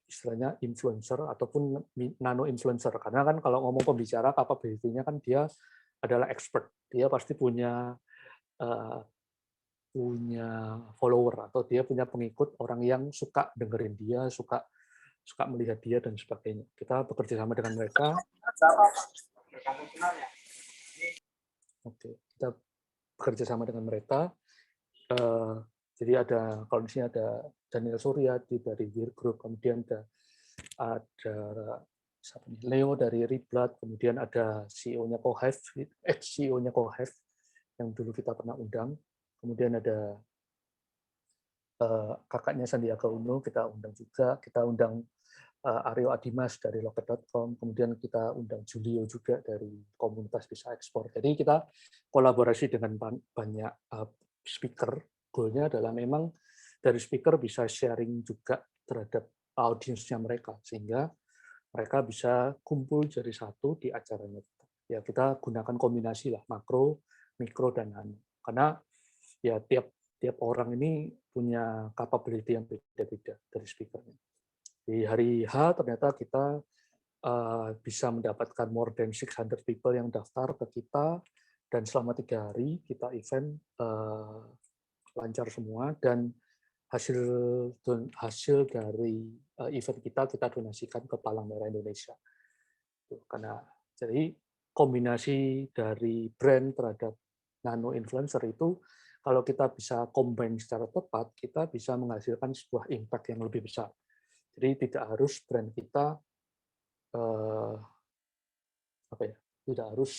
C: istilahnya influencer ataupun nano influencer, karena kan kalau ngomong pembicara capability-nya kan dia adalah expert, dia pasti punya follower atau dia punya pengikut, orang yang suka dengerin dia, suka melihat dia dan sebagainya. Kita bekerja sama dengan mereka. Oke, kita bekerja sama dengan mereka. Jadi ada kalau di sini ada Daniel Suryadi dari Wir Group, kemudian ada Leo dari Riblat, kemudian ada CEO-nya Cohive, ex-CEO-nya Cohive yang dulu kita pernah undang. Kemudian ada kakaknya Sandiaga Uno, kita undang juga. Kita undang Aryo Adimas dari Loket.com, kemudian kita undang Julio juga dari komunitas bisa ekspor. Jadi kita kolaborasi dengan banyak speaker. Goalnya adalah memang dari speaker bisa sharing juga terhadap audiensnya mereka, sehingga mereka bisa kumpul jadi satu di acaranya kita. Ya kita gunakan kombinasi lah makro, mikro dan nano. Karena ya tiap orang ini punya capability yang beda-beda dari speakernya. Di hari H ternyata kita bisa mendapatkan more than 600 people yang daftar ke kita, dan selama 3 hari kita event lancar semua, dan hasil dari event kita donasikan ke Palang Merah Indonesia. Karena jadi kombinasi dari brand terhadap nano influencer itu kalau kita bisa combine secara tepat, kita bisa menghasilkan sebuah impact yang lebih besar. Jadi tidak harus brand kita tidak harus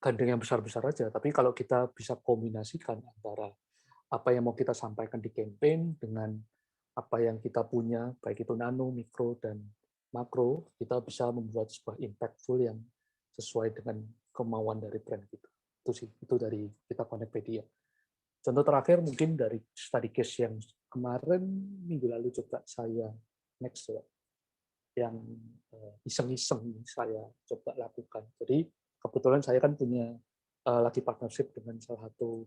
C: gandeng yang besar-besar aja, tapi kalau kita bisa kombinasikan antara apa yang mau kita sampaikan di campaign dengan apa yang kita punya, baik itu nano, mikro, dan makro, kita bisa membuat sebuah impactful yang sesuai dengan kemauan dari brand kita. Itu sih, itu dari kita Connectpedia. Contoh terakhir mungkin dari study case yang kemarin minggu lalu coba saya next yang iseng-iseng saya coba lakukan. Jadi kebetulan saya kan punya lagi partnership dengan salah satu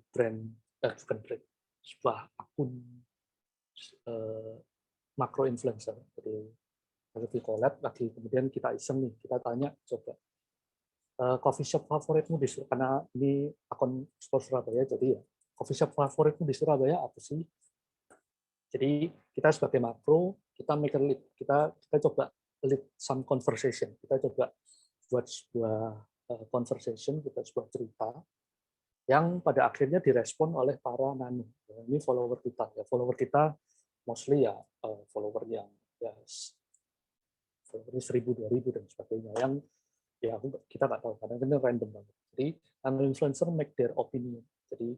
C: sebuah akun makro influencer. Jadi lagi collab, lagi kemudian kita iseng nih, kita tanya coba coffee shop favoritmu karena ini akun sport Surabaya, jadi ya coffee shop favoritmu di Surabaya apa sih? Jadi kita sebagai makro, kita make a lead, kita coba lead some conversation, kita coba buat sebuah conversation, kita sebuah cerita yang pada akhirnya direspon oleh para nano. Ini follower kita, ya follower kita mostly ya follower yang ya follower 1.000, 2.000 dan sebagainya, yang ya kita nggak tahu karena ini random banget. Jadi nano influencer make their opinion. Jadi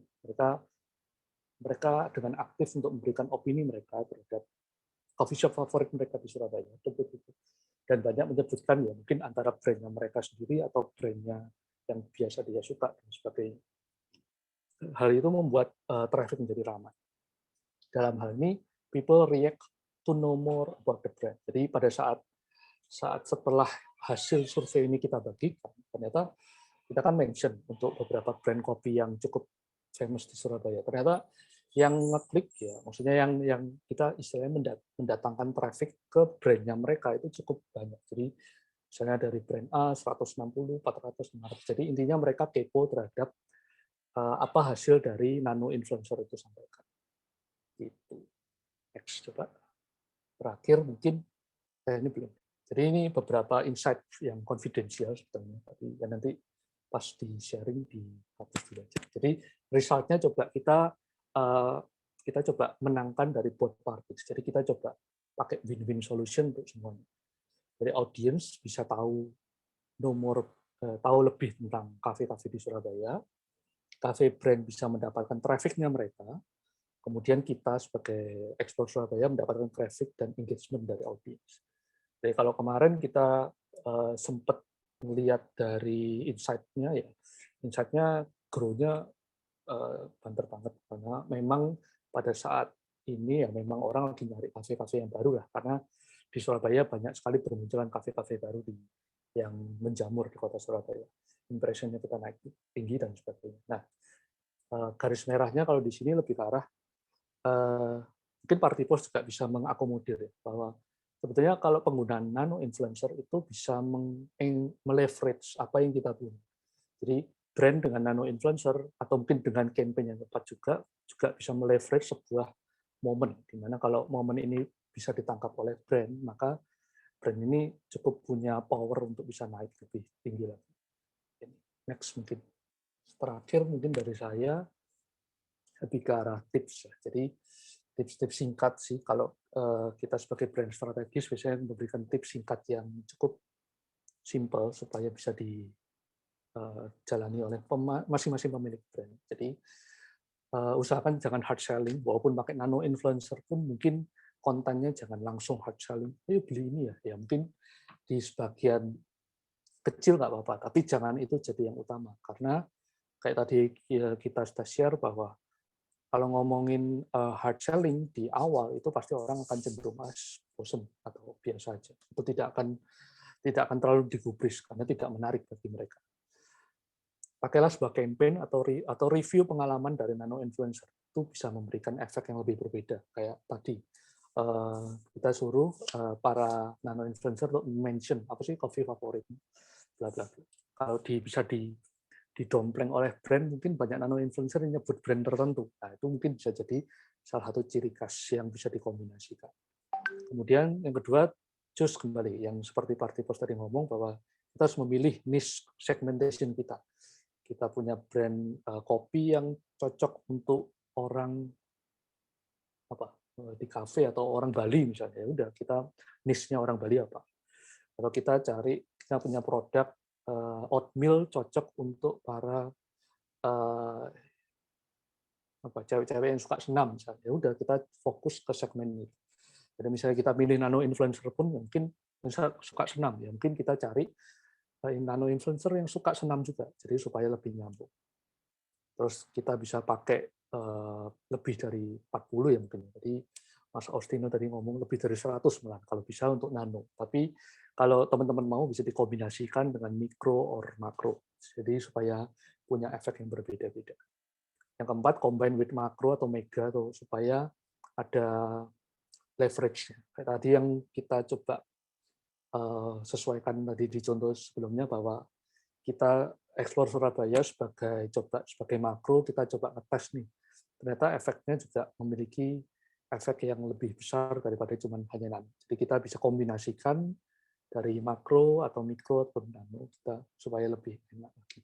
C: mereka dengan aktif untuk memberikan opini mereka terhadap coffee shop favorit mereka di Surabaya. Dan banyak menyebutkan ya mungkin antara brandnya mereka sendiri atau brandnya yang biasa dia suka dan sebagainya. Hal itu membuat traffic menjadi ramai. Dalam hal ini, people react to know more about the brand. Jadi pada saat setelah hasil survei ini kita bagikan, ternyata kita kan mention untuk beberapa brand kopi yang cukup famous di Surabaya. Ternyata yang ngeklik ya, maksudnya yang kita istilahnya mendatangkan traffic ke brandnya mereka itu cukup banyak. Jadi Misalnya dari brand A 160, 400, 500. Jadi intinya mereka kepo terhadap apa hasil dari nano influencer itu sampaikan. Gitu. Next coba. Terakhir mungkin ini belum. Jadi ini beberapa insight yang confidential sebetulnya, tapi ya nanti pas di sharing di hapus dulu aja. Jadi resultnya coba kita coba menangkan dari both parties. Jadi kita coba pakai win-win solution untuk semuanya. Jadi audience bisa tahu tahu lebih tentang kafe-kafe di Surabaya, kafe brand bisa mendapatkan traffic-nya mereka, kemudian kita sebagai Explore Surabaya mendapatkan traffic dan engagement dari audience. Jadi kalau kemarin kita sempat melihat dari insight-nya, ya insight-nya grow-nya banter banget, karena memang pada saat ini ya memang orang lagi nyari kafe-kafe yang baru lah, karena di Surabaya banyak sekali bermunculan kafe-kafe baru yang menjamur di kota Surabaya. Impression-nya kita naik tinggi dan sebagainya. Nah, garis merahnya kalau di sini lebih ke arah mungkin Party Post juga bisa mengakomodir ya, bahwa sebetulnya kalau penggunaan nano influencer itu bisa meleverage apa yang kita punya. Jadi brand dengan nano influencer atau mungkin dengan campaign yang tepat juga bisa meleverage sebuah momen, di mana kalau momen ini bisa ditangkap oleh brand, maka brand ini cukup punya power untuk bisa naik lebih tinggi lagi. Next mungkin. Terakhir mungkin dari saya lebih ke arah tips ya. Jadi tips-tips singkat sih, kalau kita sebagai brand strategis biasanya memberikan tips singkat yang cukup simple supaya bisa dijalani oleh masing-masing pemilik brand. Jadi usahakan jangan hard selling, walaupun pakai nano influencer pun mungkin kontennya jangan langsung hard selling. Ayo beli ini ya, ya mungkin di sebagian kecil nggak apa-apa, tapi jangan itu jadi yang utama, karena kayak tadi kita sudah share bahwa kalau ngomongin hard selling di awal itu pasti orang akan cenderung bosen atau biasa aja. Itu tidak akan terlalu digubris karena tidak menarik bagi mereka. Pakailah sebuah campaign atau review pengalaman dari nano influencer. Itu bisa memberikan efek yang lebih berbeda. Kayak tadi kita suruh para nano influencer untuk mention apa sih coffee favorit, bla bla bla. Kalau bisa didompleng oleh brand, mungkin banyak nano influencer yang nyebut brand tertentu. Nah, itu mungkin bisa jadi salah satu ciri khas yang bisa dikombinasikan. Kemudian yang kedua, choose kembali, yang seperti Party Post tadi ngomong, bahwa kita harus memilih niche segmentation kita. Kita punya brand kopi yang cocok untuk orang di kafe atau orang Bali misalnya. Ya udah, kita niche-nya orang Bali apa. Atau kita punya produk oatmeal cocok untuk para cewek-cewek yang suka senam misalnya. Ya udah, kita fokus ke segmen ini. Jadi misalnya kita pilih nano influencer pun mungkin misalnya suka senam, ya mungkin kita cari nano influencer yang suka senam juga, jadi supaya lebih nyambung. Terus kita bisa pakai lebih dari 40 ya mungkin. Jadi Mas Austino tadi ngomong lebih dari 100 malah kalau bisa untuk nano. Tapi kalau teman-teman mau bisa dikombinasikan dengan mikro or makro. Jadi supaya punya efek yang berbeda-beda. Yang keempat, combine with makro atau mega atau supaya ada leverage-nya. Kayak tadi yang kita coba sesuaikan tadi di contoh sebelumnya, bahwa kita Explore Surabaya sebagai makro, kita coba ngetes nih. Ternyata efeknya juga memiliki efek yang lebih besar daripada cuma hanya nano. Jadi kita bisa kombinasikan dari makro atau mikro atau nano kita supaya lebih enak lagi.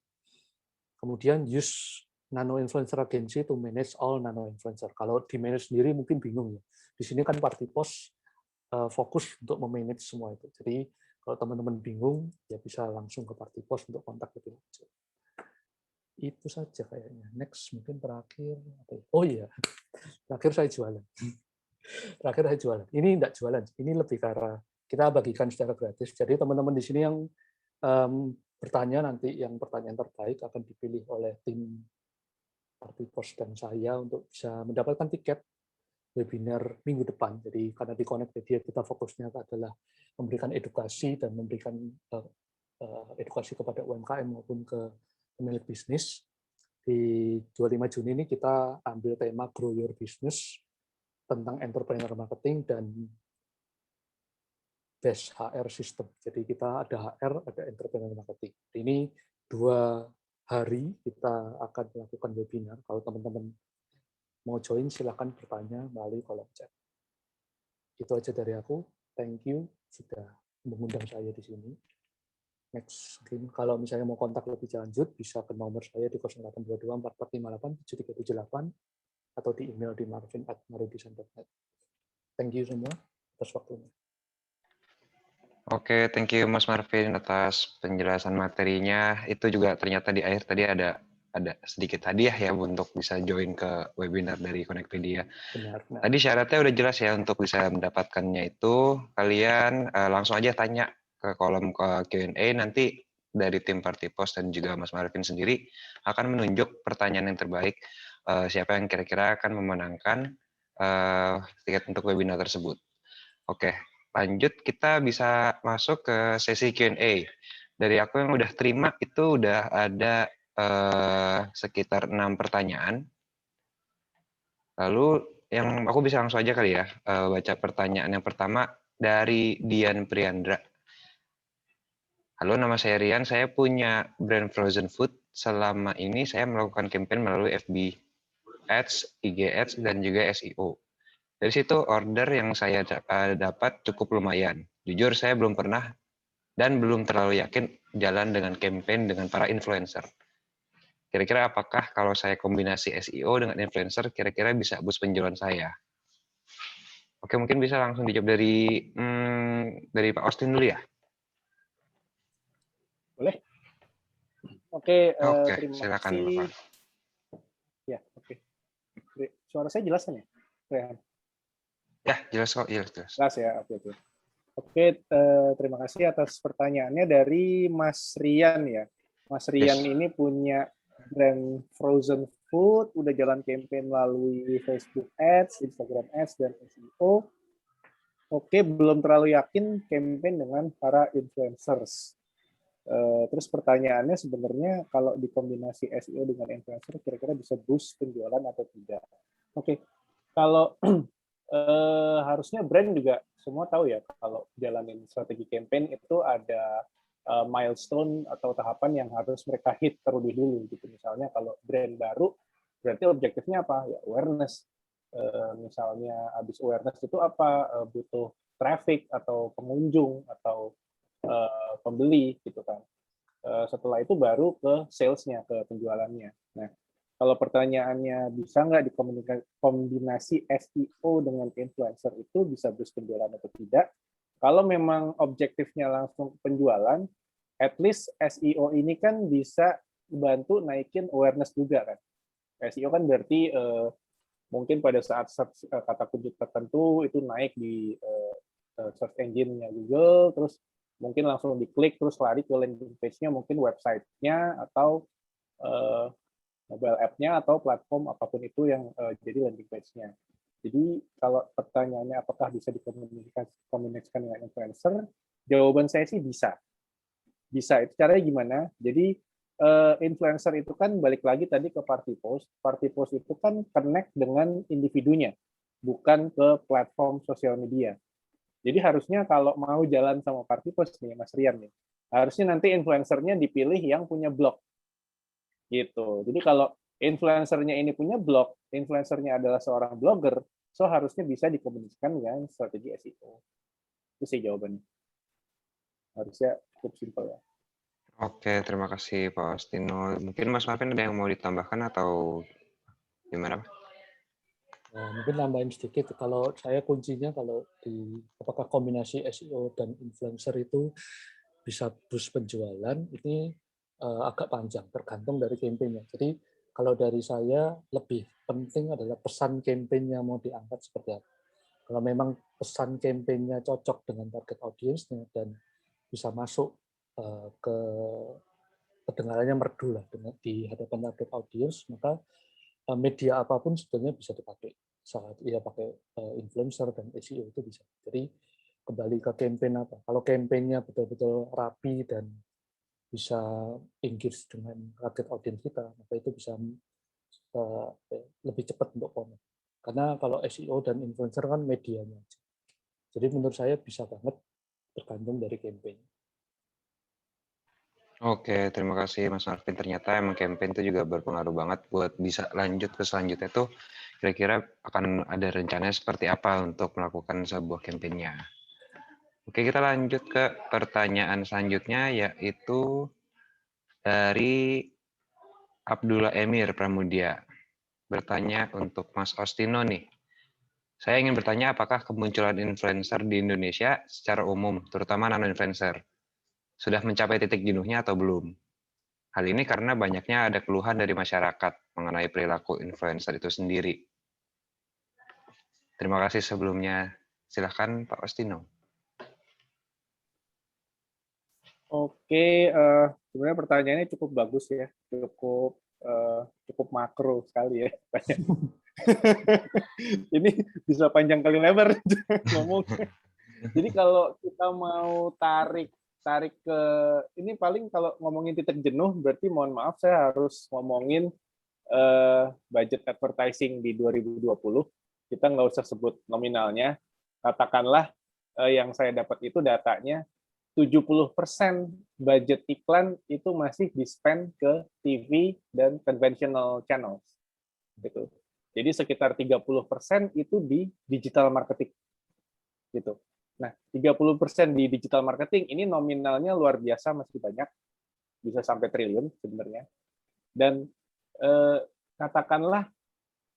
C: Kemudian use nano influencer agency to manage all nano influencer. Kalau di manage sendiri mungkin bingung ya. Di sini kan Party Post fokus untuk memanage semua itu. Jadi kalau teman-teman bingung, ya bisa langsung ke Party Post untuk kontak lebih lanjut. Itu saja kayaknya. Next, mungkin terakhir. Oh iya, terakhir saya jualan. Terakhir saya jualan. Ini tidak jualan, ini lebih karena kita bagikan secara gratis. Jadi teman-teman di sini yang bertanya nanti, yang pertanyaan terbaik akan dipilih oleh tim Party Post dan saya untuk bisa mendapatkan tiket webinar minggu depan. Jadi karena di Connectpedia kita fokusnya adalah memberikan edukasi dan memberikan edukasi kepada UMKM maupun ke pemilik bisnis. Di 25 Juni ini kita ambil tema Grow Your Business tentang entrepreneur marketing, dan base HR system. Jadi kita ada HR, ada entrepreneur marketing. Ini 2 hari kita akan melakukan webinar. Kalau teman-teman mau join, silakan bertanya melalui kolom chat. Itu aja dari aku. Thank you sudah mengundang saya di sini. Next, mungkin kalau misalnya mau kontak lebih lanjut, bisa ke nomor saya di 0822 4458 7378 atau di email di marvin@marudisan.net. Thank you semua atas waktunya.
A: Oke, thank you Mas Marvin atas penjelasan materinya. Itu juga ternyata di akhir tadi ada sedikit hadiah ya untuk bisa join ke webinar dari Connectpedia.
C: Benar.
A: Tadi syaratnya udah jelas ya untuk bisa mendapatkannya itu kalian langsung aja tanya ke kolom Q&A, nanti dari tim Party Post dan juga Mas Marvin sendiri akan menunjuk pertanyaan yang terbaik, siapa yang kira-kira akan memenangkan tiket untuk webinar tersebut. Oke, lanjut kita bisa masuk ke sesi Q&A. Dari aku yang udah terima itu udah ada sekitar 6 pertanyaan. Lalu yang aku bisa langsung aja kali ya baca pertanyaan yang pertama dari Dian Priandra. Halo, nama saya Rian. Saya punya brand frozen food. Selama ini saya melakukan campaign melalui FB Ads, IG Ads, dan juga SEO. Dari situ order yang saya dapat cukup lumayan. Jujur saya belum pernah dan belum terlalu yakin jalan dengan campaign dengan para influencer. Kira-kira apakah kalau saya kombinasi SEO dengan influencer, kira-kira bisa boost penjualan saya? Oke, mungkin bisa langsung dijawab dari Pak Austin dulu ya.
B: Boleh? Oke,
A: Oke,
B: terima
A: silakan
B: kasih.
A: Bapak.
B: Ya, oke. Suara saya jelas kan ya? Rehan?
A: Ya, jelas kok, jelas.
B: Jelas ya, oke. Oke, terima kasih atas pertanyaannya dari Mas Rian ya. Mas Rian ini punya brand frozen food, udah jalan campaign melalui Facebook Ads, Instagram Ads, dan SEO. Oke, belum terlalu yakin campaign dengan para influencers. Terus pertanyaannya sebenarnya kalau dikombinasi SEO dengan influencer, kira-kira bisa boost penjualan atau tidak? Oke, kalau harusnya brand juga semua tahu ya kalau jalanin strategi campaign itu ada milestone atau tahapan yang harus mereka hit terlebih dulu gitu. Misalnya kalau brand baru berarti objektifnya apa? Ya awareness. Misalnya habis awareness itu apa? Butuh traffic atau pengunjung atau pembeli gitu kan. Setelah itu baru ke salesnya, ke penjualannya. Nah, kalau pertanyaannya bisa nggak dikombinasi SEO dengan influencer itu bisa boost penjualan atau tidak? Kalau memang objektifnya langsung penjualan, at least SEO ini kan bisa bantu naikin awareness juga kan. SEO kan berarti mungkin pada saat search kata kunci tertentu itu naik di search engine-nya Google, terus mungkin langsung diklik terus lari ke landing page-nya, mungkin website-nya atau mobile app-nya atau platform apapun itu yang jadi landing page-nya. Jadi kalau pertanyaannya apakah bisa dikomunikasikan dengan influencer, jawaban saya sih bisa. Bisa. Itu caranya gimana? Jadi influencer itu kan balik lagi tadi ke party post. Party post itu kan connect dengan individunya, bukan ke platform sosial media. Jadi harusnya kalau mau jalan sama party post nih, Mas Rian nih, harusnya nanti influencernya dipilih yang punya blog. Gitu. Jadi kalau influencernya ini punya blog, influencernya adalah seorang blogger, so harusnya bisa dikomunikasikan dengan strategi SEO. Itu sih jawabannya. Harusnya cukup simpel ya.
A: Oke, terima kasih Pak Ostino. Mungkin Mas Marvin ada yang mau ditambahkan atau gimana Pak?
C: Mungkin nambahin sedikit, kalau saya kuncinya kalau di apakah kombinasi SEO dan influencer itu bisa boost penjualan, ini agak panjang, tergantung dari campaign-nya. Jadi kalau dari saya lebih penting adalah pesan campaign yang mau diangkat seperti apa. Kalau memang pesan campaign-nya cocok dengan target audience-nya dan bisa masuk ke kedengarannya merdu lah di hadapan target audience, maka media apapun sebetulnya bisa dipakai. Saat ia pakai influencer dan SEO itu bisa. Jadi kembali ke campaign apa. Kalau campaign-nya betul-betul rapi dan bisa engage dengan target audience kita, maka itu bisa lebih cepat untuk komen. Karena kalau SEO dan influencer kan medianya. Jadi menurut saya bisa banget tergantung dari campaign.
A: Oke, terima kasih Mas Marvin. Ternyata emang campaign itu juga berpengaruh banget buat bisa lanjut ke selanjutnya tuh kira-kira akan ada rencananya seperti apa untuk melakukan sebuah campaign-nya. Oke, kita lanjut ke pertanyaan selanjutnya yaitu dari Abdullah Emir Pramudia. Bertanya untuk Mas Ostino nih. Saya ingin bertanya apakah kemunculan influencer di Indonesia secara umum, terutama nano-influencer, sudah mencapai titik jenuhnya atau belum? Hal ini karena banyaknya ada keluhan dari masyarakat mengenai perilaku influencer itu sendiri. Terima kasih sebelumnya. Silahkan Pak Ostino.
B: Oke, sebenarnya pertanyaannya cukup bagus ya, cukup makro sekali ya. Ini bisa panjang kali lebar ngomong. Jadi kalau kita mau tarik ke ini paling kalau ngomongin titik jenuh berarti mohon maaf saya harus ngomongin budget advertising di 2020. Kita nggak usah sebut nominalnya. Katakanlah yang saya dapat itu datanya 70% budget iklan itu masih di-spend ke TV dan conventional channels. Gitu. Jadi sekitar 30% itu di digital marketing. Gitu. Nah, 30% di digital marketing ini nominalnya luar biasa, masih banyak, bisa sampai triliun sebenarnya. Dan katakanlah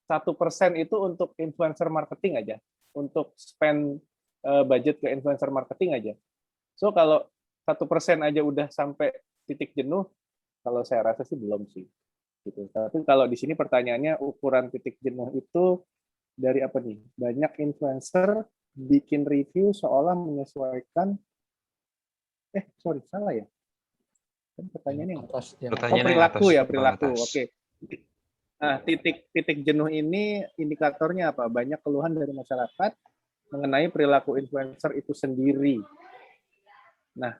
B: 1% itu untuk influencer marketing aja, untuk spend budget ke influencer marketing aja. So kalau 1% aja udah sampai titik jenuh, kalau saya rasa sih belum sih. Gitu. Tapi kalau di sini pertanyaannya ukuran titik jenuh itu dari apa nih? Banyak influencer bikin review seolah menyesuaikan salah ya. Pertanyaannya perilaku ya, perilaku. Oke. Nah, titik jenuh ini indikatornya apa? Banyak keluhan dari masyarakat mengenai perilaku influencer itu sendiri. Nah,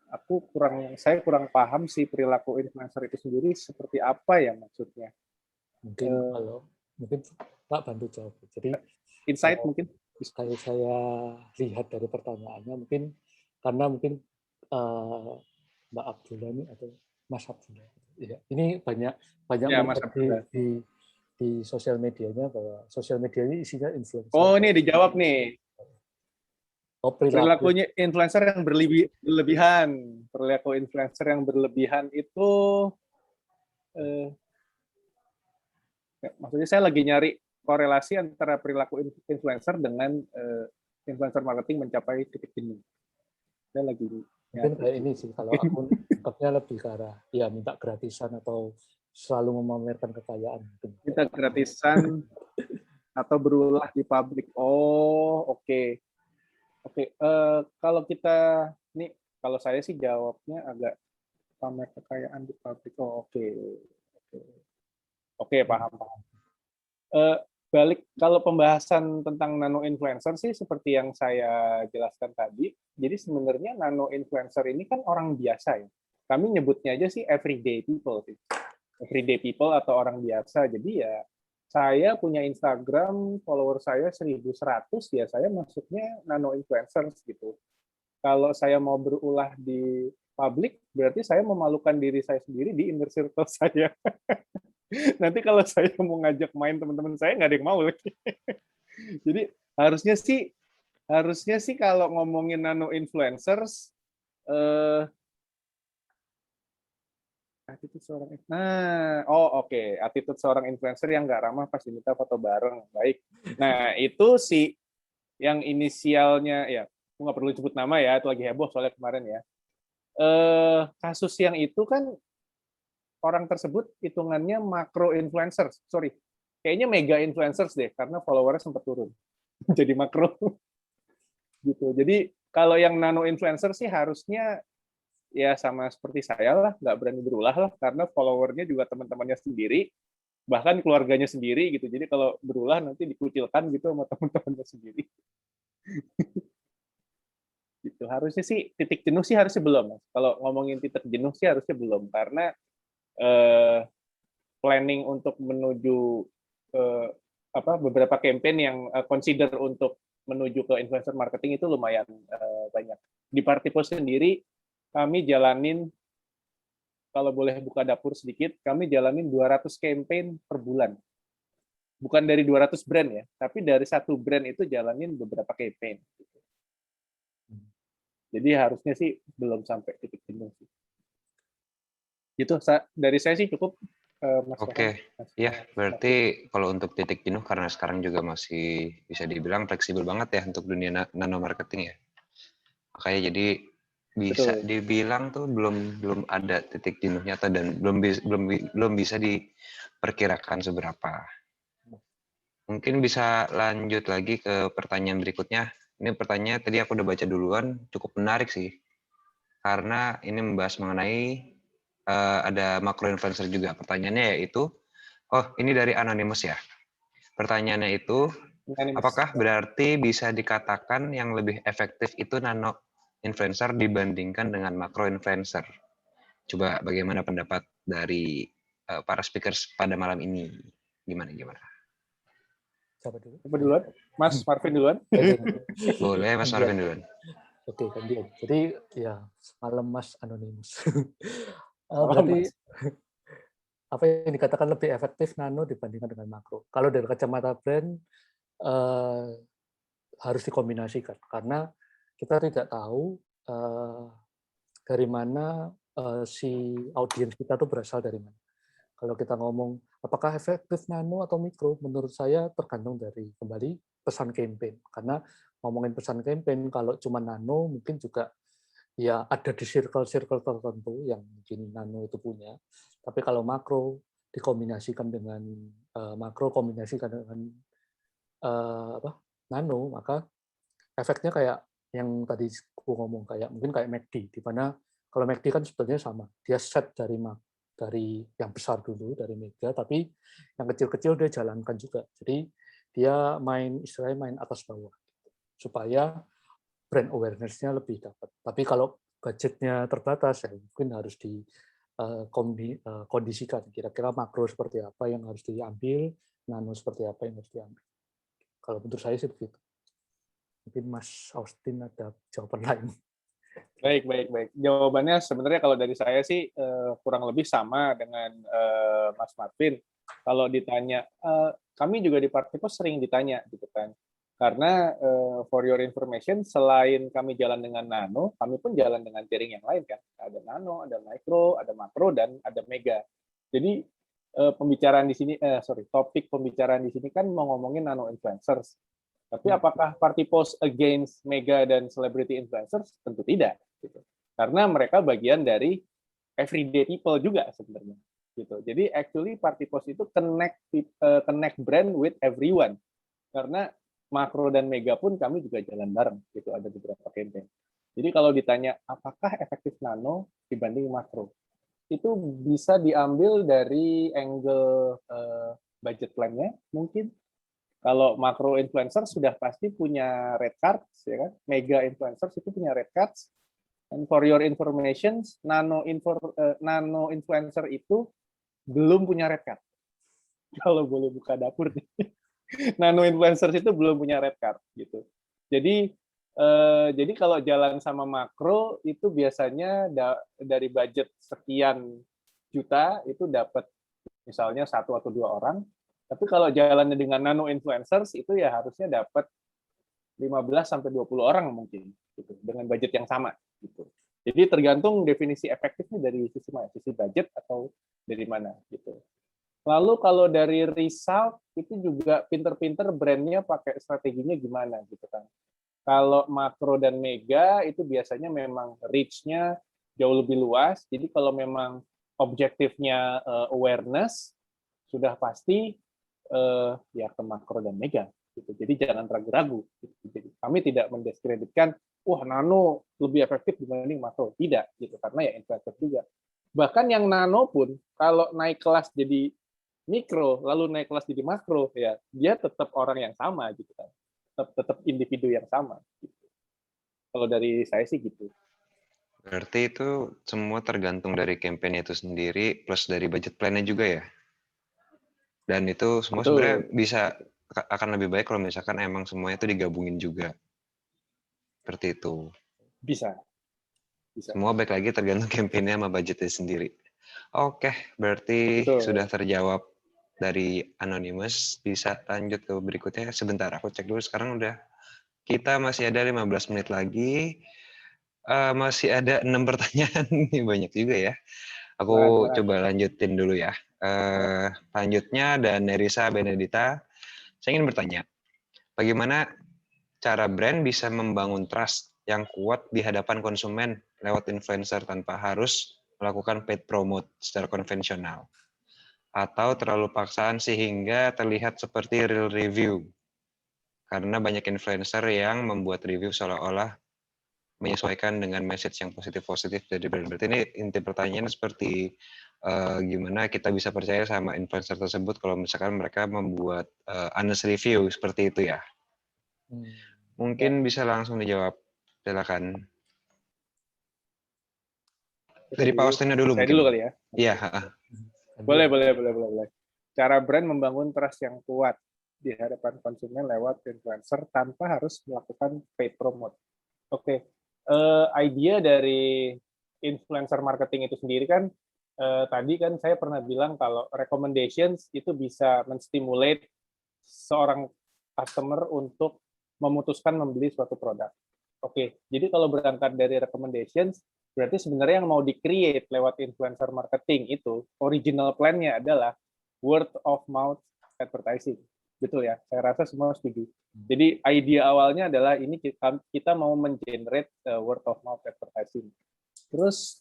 B: saya kurang paham sih perilaku influencer itu sendiri seperti apa ya maksudnya.
C: Mungkin Pak bantu jawab. Jadi
B: insight mungkin
C: kalau saya lihat dari pertanyaannya karena Mbak Abdullah ini atau Mas Abdullah. Ya, ini banyak
B: ya,
C: di sosial medianya bahwa sosial media ini isinya influencer.
B: Oh, ini dijawab nih. Perilakunya influencer yang berlebihan. Perilaku influencer yang berlebihan itu maksudnya saya lagi nyari korelasi antara perilaku influencer dengan influencer marketing mencapai titik jenuh. Saya lagi
C: mungkin kayak ini sih, kalau akun lebih ke arah ya minta gratisan atau selalu memamerkan kekayaan.
B: Minta gratisan atau berulah di publik. Oh, oke. Oke, kalau kita nih, kalau saya sih jawabnya agak pamer kekayaan di publik. Oh, oke, paham. Balik kalau pembahasan tentang nano influencer sih seperti yang saya jelaskan tadi. Jadi sebenarnya nano influencer ini kan orang biasa ya. Kami nyebutnya aja sih everyday people sih. Everyday people atau orang biasa. Jadi ya saya punya Instagram, follower saya 1.100, ya saya masuknya nano influencers gitu. Kalau saya mau berulah di publik, berarti saya memalukan diri saya sendiri di inner circle saya. Nanti kalau saya mau ngajak main teman-teman saya, nggak ada yang mau lagi. Jadi harusnya sih kalau ngomongin nano influencers, attitude seorang attitude seorang influencer yang nggak ramah pas diminta foto bareng. Baik. Nah, itu sih yang inisialnya ya, nggak perlu sebut nama ya, itu lagi heboh soalnya kemarin ya. Kasus yang itu kan orang tersebut hitungannya makro influencers. Sorry. Kayaknya mega influencers deh karena followernya sempat turun. Jadi makro. Gitu. Jadi kalau yang nano influencer sih harusnya ya sama seperti saya lah, nggak berani berulah lah, karena followernya juga teman-temannya sendiri, bahkan keluarganya sendiri gitu. Jadi kalau berulah nanti dikucilkan gitu sama teman-temannya sendiri. Gitu. Harusnya sih titik jenuh sih harusnya belum. Kalau ngomongin titik jenuh sih harusnya belum, karena planning untuk menuju beberapa campaign yang consider untuk menuju ke influencer marketing itu lumayan banyak. Di Partipos sendiri, kami jalanin, kalau boleh buka dapur sedikit, kami jalanin 200 campaign per bulan. Bukan dari 200 brand ya, tapi dari satu brand itu jalanin beberapa campaign. Jadi harusnya sih belum sampai titik jenuh sih. Gitu, dari saya sih cukup, Mas Rohan.
A: Oke, ya berarti kalau untuk titik jenuh karena sekarang juga masih bisa dibilang fleksibel banget ya untuk dunia nano marketing ya. Makanya jadi bisa
B: Betul.
A: dibilang tuh belum ada titik jenuhnya atau dan belum bisa diperkirakan seberapa. Mungkin bisa lanjut lagi ke pertanyaan berikutnya. Ini pertanyaan tadi aku udah baca duluan, cukup menarik sih. Karena ini membahas mengenai ada makro influencer juga. Pertanyaannya yaitu, oh ini dari Anonymous ya. Pertanyaannya itu, apakah berarti bisa dikatakan yang lebih efektif itu nano influencer dibandingkan dengan makro influencer? Coba bagaimana pendapat dari para speakers pada malam ini? Gimana?
C: Siapa dulu?
B: Siapa duluan? Mas Marvin duluan?
A: Boleh Mas Marvin duluan.
C: Oke, gantian. Jadi ya malam Mas Anonymous. Berarti apa yang dikatakan lebih efektif nano dibandingkan dengan makro? Kalau dari kacamata brand harus dikombinasikan karena kita tidak tahu dari mana si audiens kita tuh berasal dari mana. Kalau kita ngomong apakah efektif nano atau mikro, menurut saya tergantung dari kembali pesan campaign. Karena ngomongin pesan campaign, kalau cuma nano mungkin juga ya ada di circle-circle tertentu yang mungkin nano itu punya. Tapi kalau makro dikombinasikan dengan makro kombinasikan dengan nano, maka efeknya kayak yang tadi aku ngomong kayak mungkin kayak MACD, di mana kalau MACD kan sebetulnya sama, dia set dari yang besar dulu dari mega, tapi yang kecil-kecil dia jalankan juga. Jadi dia istilahnya main atas bawah supaya brand awareness-nya lebih dapat. Tapi kalau budgetnya terbatas ya mungkin harus dikondisikan kira-kira makro seperti apa yang harus diambil, nano seperti apa yang harus diambil. Kalau menurut saya sih begitu. Mungkin Mas Austin ada jawaban lain.
B: Baik. Jawabannya sebenarnya kalau dari saya sih kurang lebih sama dengan Mas Marvin. Kalau ditanya, kami juga di Partipos sering ditanya gitu kan. Karena for your information, selain kami jalan dengan nano, kami pun jalan dengan tiering yang lain kan. Ada nano, ada micro, ada makro, dan ada mega. Jadi pembicaraan di sini, topik pembicaraan di sini kan mau ngomongin nano influencers. Tapi apakah Partipos against mega dan celebrity influencers? Tentu tidak. Gitu. Karena mereka bagian dari everyday people juga sebenarnya. Gitu. Jadi actually Partipos itu connect brand with everyone. Karena makro dan mega pun kami juga jalan bareng. Gitu. Ada beberapa campaign. Jadi kalau ditanya apakah efektif nano dibanding makro, itu bisa diambil dari angle budget plan-nya mungkin. Kalau makro influencer sudah pasti punya red cards, ya kan? Mega influencers itu punya red cards. And for your information, nano influencer itu belum punya red card. Kalau boleh buka dapur nih. Nano influencers itu belum punya red card gitu. Jadi kalau jalan sama makro itu biasanya dari budget sekian juta itu dapat misalnya 1 atau 2 orang. Tapi kalau jalannya dengan nano influencers itu ya harusnya dapat 15-20 orang mungkin gitu dengan budget yang sama gitu. Jadi tergantung definisi efektifnya dari sisi mana, sisi budget atau dari mana gitu. Lalu kalau dari result itu juga pinter-pinter brandnya pakai strateginya gimana gitu kan. Kalau makro dan mega itu biasanya memang reach-nya jauh lebih luas. Jadi kalau memang objektifnya awareness sudah pasti ya ke makro dan mega gitu. Jadi jangan ragu-ragu gitu. Jadi kami tidak mendiskreditkan wah nano lebih efektif dibanding makro, tidak gitu karena ya influencer juga. Bahkan yang nano pun kalau naik kelas jadi mikro lalu naik kelas jadi makro ya dia tetap orang yang sama gitu kan. Tetap individu yang sama gitu. Kalau dari saya sih gitu.
A: Berarti itu semua tergantung dari campaign itu sendiri plus dari budget plan-nya juga ya? Dan itu semua sebenarnya akan lebih baik kalau misalkan emang semuanya itu digabungin juga. Seperti itu.
B: Bisa.
A: Semua baik lagi tergantung campaign-nya sama budgetnya sendiri. Oke, berarti
B: Betul.
A: sudah terjawab dari Anonymous. Bisa lanjut ke berikutnya. Sebentar, aku cek dulu. Sekarang udah. Kita masih ada 15 menit lagi. Masih ada 6 pertanyaan. Banyak juga ya. Aku coba lanjutin dulu ya. Lanjutnya dan Nerissa Benedita. Saya ingin bertanya, bagaimana cara brand bisa membangun trust yang kuat di hadapan konsumen lewat influencer tanpa harus melakukan paid promote secara konvensional atau terlalu paksaan sehingga terlihat seperti real review, karena banyak influencer yang membuat review seolah-olah menyesuaikan dengan message yang positif-positif dari brand. Berarti ini inti pertanyaan seperti gimana kita bisa percaya sama influencer tersebut kalau misalkan mereka membuat honest review seperti itu ya. Mungkin bisa langsung dijawab. Silakan. Dari Pak Austinnya dulu
B: Saya
A: mungkin.
B: dulu kali ya.
A: Iya.
B: Boleh. Cara brand membangun trust yang kuat di hadapan konsumen lewat influencer tanpa harus melakukan paid promote. Oke. Idea dari influencer marketing itu sendiri kan tadi kan saya pernah bilang kalau recommendations itu bisa menstimulate seorang customer untuk memutuskan membeli suatu produk. Oke, jadi kalau berangkat dari recommendations, berarti sebenarnya yang mau di-create lewat influencer marketing itu, original plan-nya adalah word of mouth advertising. Betul ya? Saya rasa semua setuju. Jadi idea awalnya adalah ini kita mau mengenerate word of mouth advertising. Terus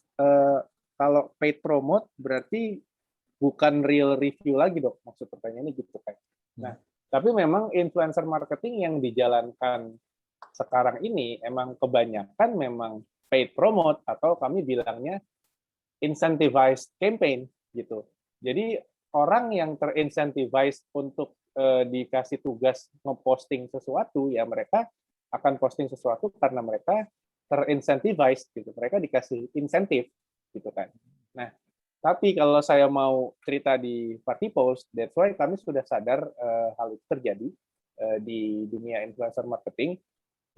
B: kalau paid promote berarti bukan real review lagi dok, maksud pertanyaannya gitu kan. Nah, tapi memang influencer marketing yang dijalankan sekarang ini emang kebanyakan memang paid promote atau kami bilangnya incentivized campaign gitu. Jadi orang yang terincentivized untuk dikasih tugas ngeposting sesuatu ya mereka akan posting sesuatu karena mereka terincentivized gitu. Mereka dikasih insentif gitu kan. Nah, tapi kalau saya mau cerita di Party Post, that's why kami sudah sadar hal itu terjadi di dunia influencer marketing.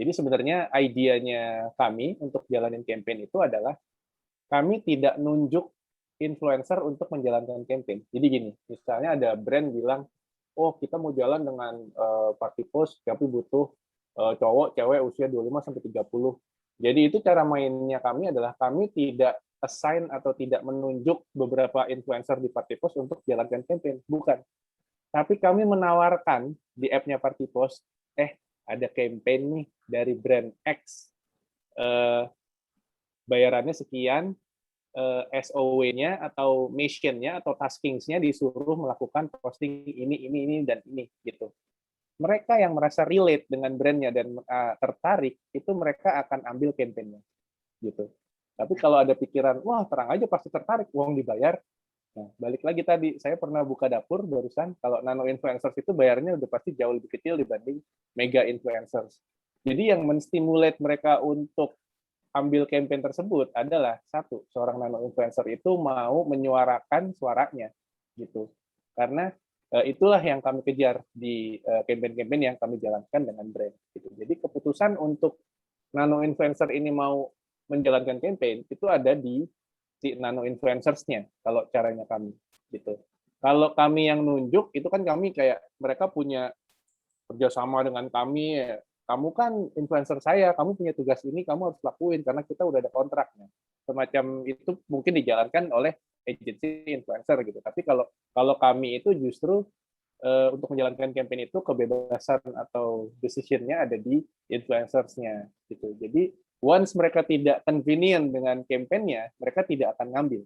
B: Jadi sebenarnya idenya kami untuk jalanin campaign itu adalah kami tidak nunjuk influencer untuk menjalankan campaign. Jadi gini, misalnya ada brand bilang, oh kita mau jalan dengan Party Post, tapi butuh cowok, cewek usia 25-30. Jadi itu cara mainnya kami adalah kami tidak assign atau tidak menunjuk beberapa influencer di Party Post untuk jalankan campaign. Bukan. Tapi kami menawarkan di app-nya Party Post, ada campaign nih dari brand X, bayarannya sekian, SOW-nya atau mission-nya atau taskings-nya disuruh melakukan posting ini, dan ini, gitu. Mereka yang merasa relate dengan brand-nya dan tertarik, itu mereka akan ambil campaign-nya. Gitu. Tapi kalau ada pikiran, wah terang aja pasti tertarik, uang dibayar. Nah, balik lagi tadi, saya pernah buka dapur barusan, kalau nano influencers itu bayarnya udah pasti jauh lebih kecil dibanding mega influencers. Jadi yang menstimulate mereka untuk ambil campaign tersebut adalah satu, seorang nano influencer itu mau menyuarakan suaranya, gitu. Karena itulah yang kami kejar di campaign-campaign yang kami jalankan dengan brand. Gitu. Jadi keputusan untuk nano influencer ini mau menjalankan campaign itu ada di si nano influencers-nya kalau caranya kami gitu. Kalau kami yang nunjuk itu kan kami kayak mereka punya kerjasama dengan kami, kamu kan influencer saya, kamu punya tugas ini, kamu harus lakuin karena kita udah ada kontraknya. Semacam itu mungkin dijalankan oleh agensi influencer gitu. Tapi kalau kami itu justru untuk menjalankan campaign itu kebebasan atau decision-nya ada di influencers-nya gitu. Jadi once mereka tidak convenient dengan campaign-nya, mereka tidak akan ngambil.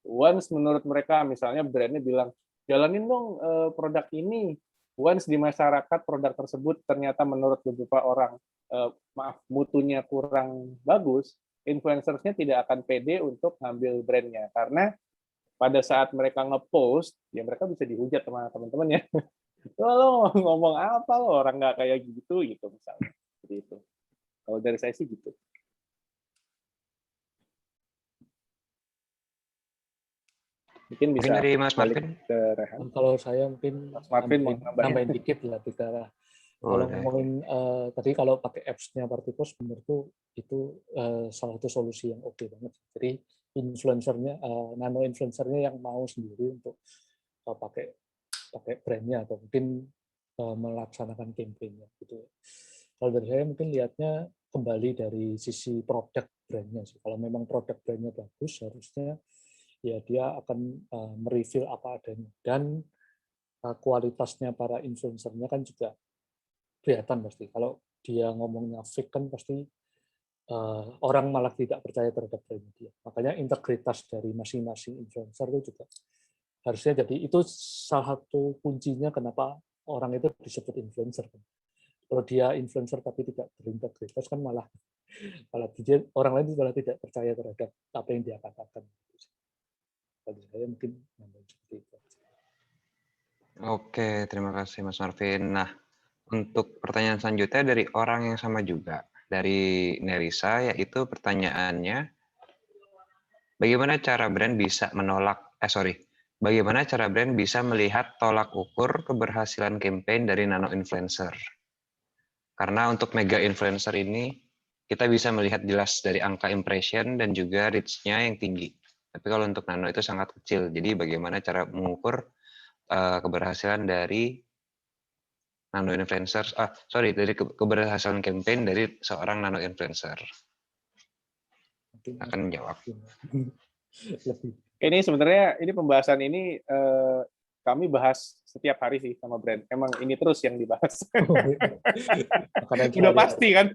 B: Once menurut mereka, misalnya brand-nya bilang, jalanin dong produk ini. Once di masyarakat produk tersebut ternyata menurut beberapa orang, mutunya kurang bagus, influencers-nya tidak akan pede untuk ngambil brand-nya. Karena pada saat mereka nge-post, ya mereka bisa dihujat sama teman-temannya. Lo ngomong apa lo, orang nggak kayak gitu misalnya. Seperti itu. Kalau dari saya sih gitu. Mungkin bisa
A: dari Mas Marvin.
B: Ke Rehan.
C: Kalau saya mungkin
B: Mas Marvin
C: nambahin dikit lah, bicara Kalau
A: Boleh.
C: ngomongin tadi kalau pakai apps-nya Partipos, menurutku itu salah satu solusi yang oke banget. Jadi influencernya, nano influencernya yang mau sendiri untuk pakai brandnya atau mungkin melaksanakan campaign-nya gitu. Kalau dari saya mungkin lihatnya kembali dari sisi produk brandnya sih. Kalau memang produk brandnya bagus, harusnya ya dia akan mereview apa adanya, dan kualitasnya para influencernya kan juga kelihatan pasti. Kalau dia ngomongnya fake kan pasti orang malah tidak percaya terhadap brand dia. Makanya integritas dari masing-masing influencer itu juga harusnya jadi itu salah satu kuncinya kenapa orang itu disebut influencer. Kalau dia influencer tapi tidak berintegritas kan malah dia, orang lain malah tidak percaya terhadap apa yang dia katakan. Bagi saya mungkin seperti itu.
A: Oke, terima kasih Mas Marvin. Nah, untuk pertanyaan selanjutnya dari orang yang sama juga, dari Nerisa, yaitu pertanyaannya, bagaimana cara brand bisa melihat tolak ukur keberhasilan campaign dari nano influencer? Karena untuk mega influencer ini, kita bisa melihat jelas dari angka impression dan juga reach-nya yang tinggi. Tapi kalau untuk nano itu sangat kecil. Jadi bagaimana cara mengukur keberhasilan dari nano influencer, dari keberhasilan campaign dari seorang nano influencer. Akan menjawab.
C: Lebih.
B: Ini sebenarnya pembahasan ini kami bahas setiap hari sih sama brand. Emang ini terus yang dibahas. Udah pasti kan?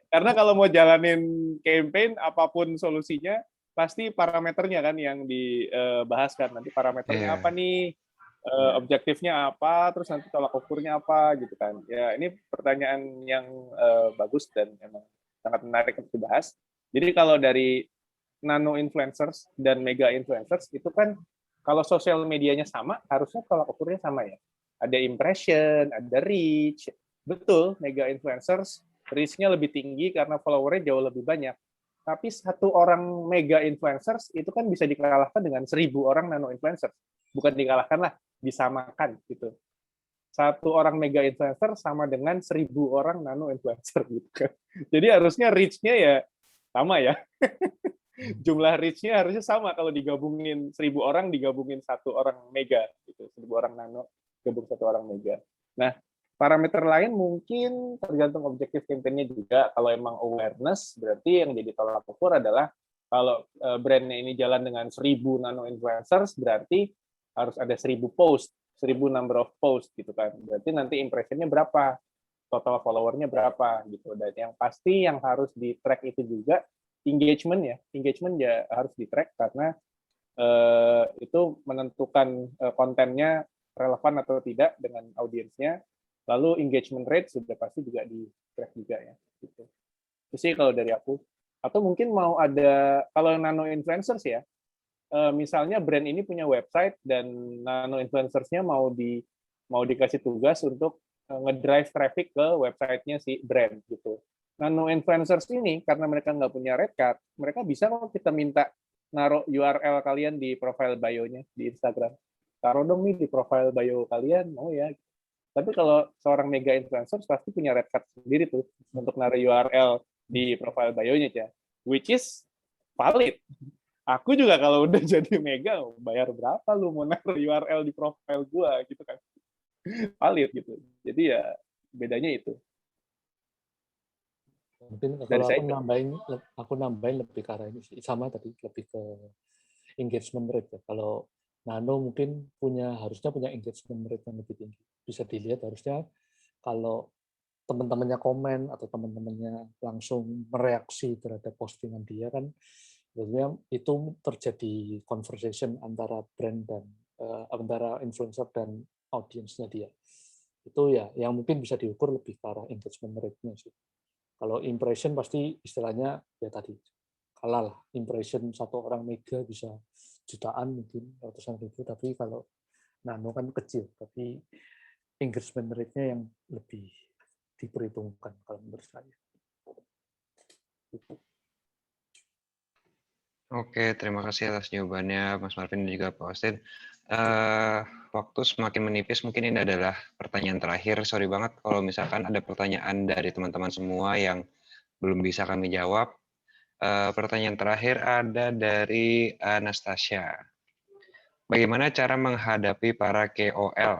B: Karena kalau mau jalanin campaign, apapun solusinya, pasti parameternya kan yang dibahas kan. Nanti parameternya apa nih? Objektifnya apa, terus nanti tolak ukurnya apa gitu kan. Ya, ini pertanyaan yang bagus dan emang sangat menarik untuk dibahas. Jadi kalau dari nano influencers dan mega influencers itu kan kalau sosial medianya sama, harusnya tolak ukurnya sama ya. Ada impression, ada reach. Betul, mega influencers reach-nya lebih tinggi karena followernya jauh lebih banyak. Tapi satu orang mega influencers itu kan bisa dikalahkan dengan 1.000 orang nano influencers. Bukan dikalahkan lah, disamakan gitu. Satu orang mega influencer sama dengan 1.000 orang nano influencer gitu kan. Jadi harusnya reach-nya ya sama ya. Jumlah reach-nya harusnya sama kalau digabungin 1.000 orang digabungin satu orang mega gitu. 1.000 orang nano gabung satu orang mega. Nah, parameter lain mungkin tergantung objektif campaign-nya juga. Kalau emang awareness, berarti yang jadi tolak ukur adalah kalau brand-nya ini jalan dengan 1.000 nano influencers, berarti harus ada 1.000 post, 1.000 number of post gitu kan. Berarti nanti impression-nya berapa, total follower-nya berapa gitu. Dan yang pasti yang harus di-track itu juga engagement ya harus di-track karena itu menentukan kontennya relevan atau tidak dengan audiensnya. Lalu engagement rate sudah pasti juga di-track juga ya. Gitu. Itu sih kalau dari aku. Atau mungkin mau ada, kalau nano influencers ya, misalnya brand ini punya website dan nano influencers-nya mau dikasih tugas untuk ngedrive traffic ke website-nya si brand gitu. Nano influencers ini karena mereka nggak punya red card, mereka bisa kok kita minta naruh URL kalian di profile bio-nya di Instagram. Taruh dong nih di profile bio kalian, mau ya. Tapi kalau seorang mega influencer pasti punya red card sendiri tuh untuk naruh URL di profile bio-nya ya, which is valid. Aku juga kalau udah jadi mega, bayar berapa lu mau naruh URL di profile gua gitu kan. Valid gitu. Jadi ya bedanya itu.
C: Mungkin kalau aku nambahin lebih ke arah ini sih. Sama tadi lebih ke engagement rate ya. Kalau nano mungkin harusnya punya engagement rate yang lebih tinggi. Bisa dilihat harusnya kalau teman-temannya komen atau teman-temannya langsung mereaksi terhadap postingan dia kan, biasanya itu terjadi conversation antara brand dan antara influencer dan audiensnya dia. Itu ya yang mungkin bisa diukur lebih ke arah engagement rate-nya sih. Kalau impression pasti istilahnya ya tadi kalah lah. Impression satu orang mega bisa jutaan mungkin ratusan ribu, tapi kalau nano kan kecil, tapi engagement rate-nya yang lebih diperhitungkan kalau menurut saya.
A: Oke, terima kasih atas jawabannya Mas Marvin dan juga Pak Austin. Waktu semakin menipis, mungkin ini adalah pertanyaan terakhir. Sorry banget kalau misalkan ada pertanyaan dari teman-teman semua yang belum bisa kami jawab. Pertanyaan terakhir ada dari Anastasia. Bagaimana cara menghadapi para KOL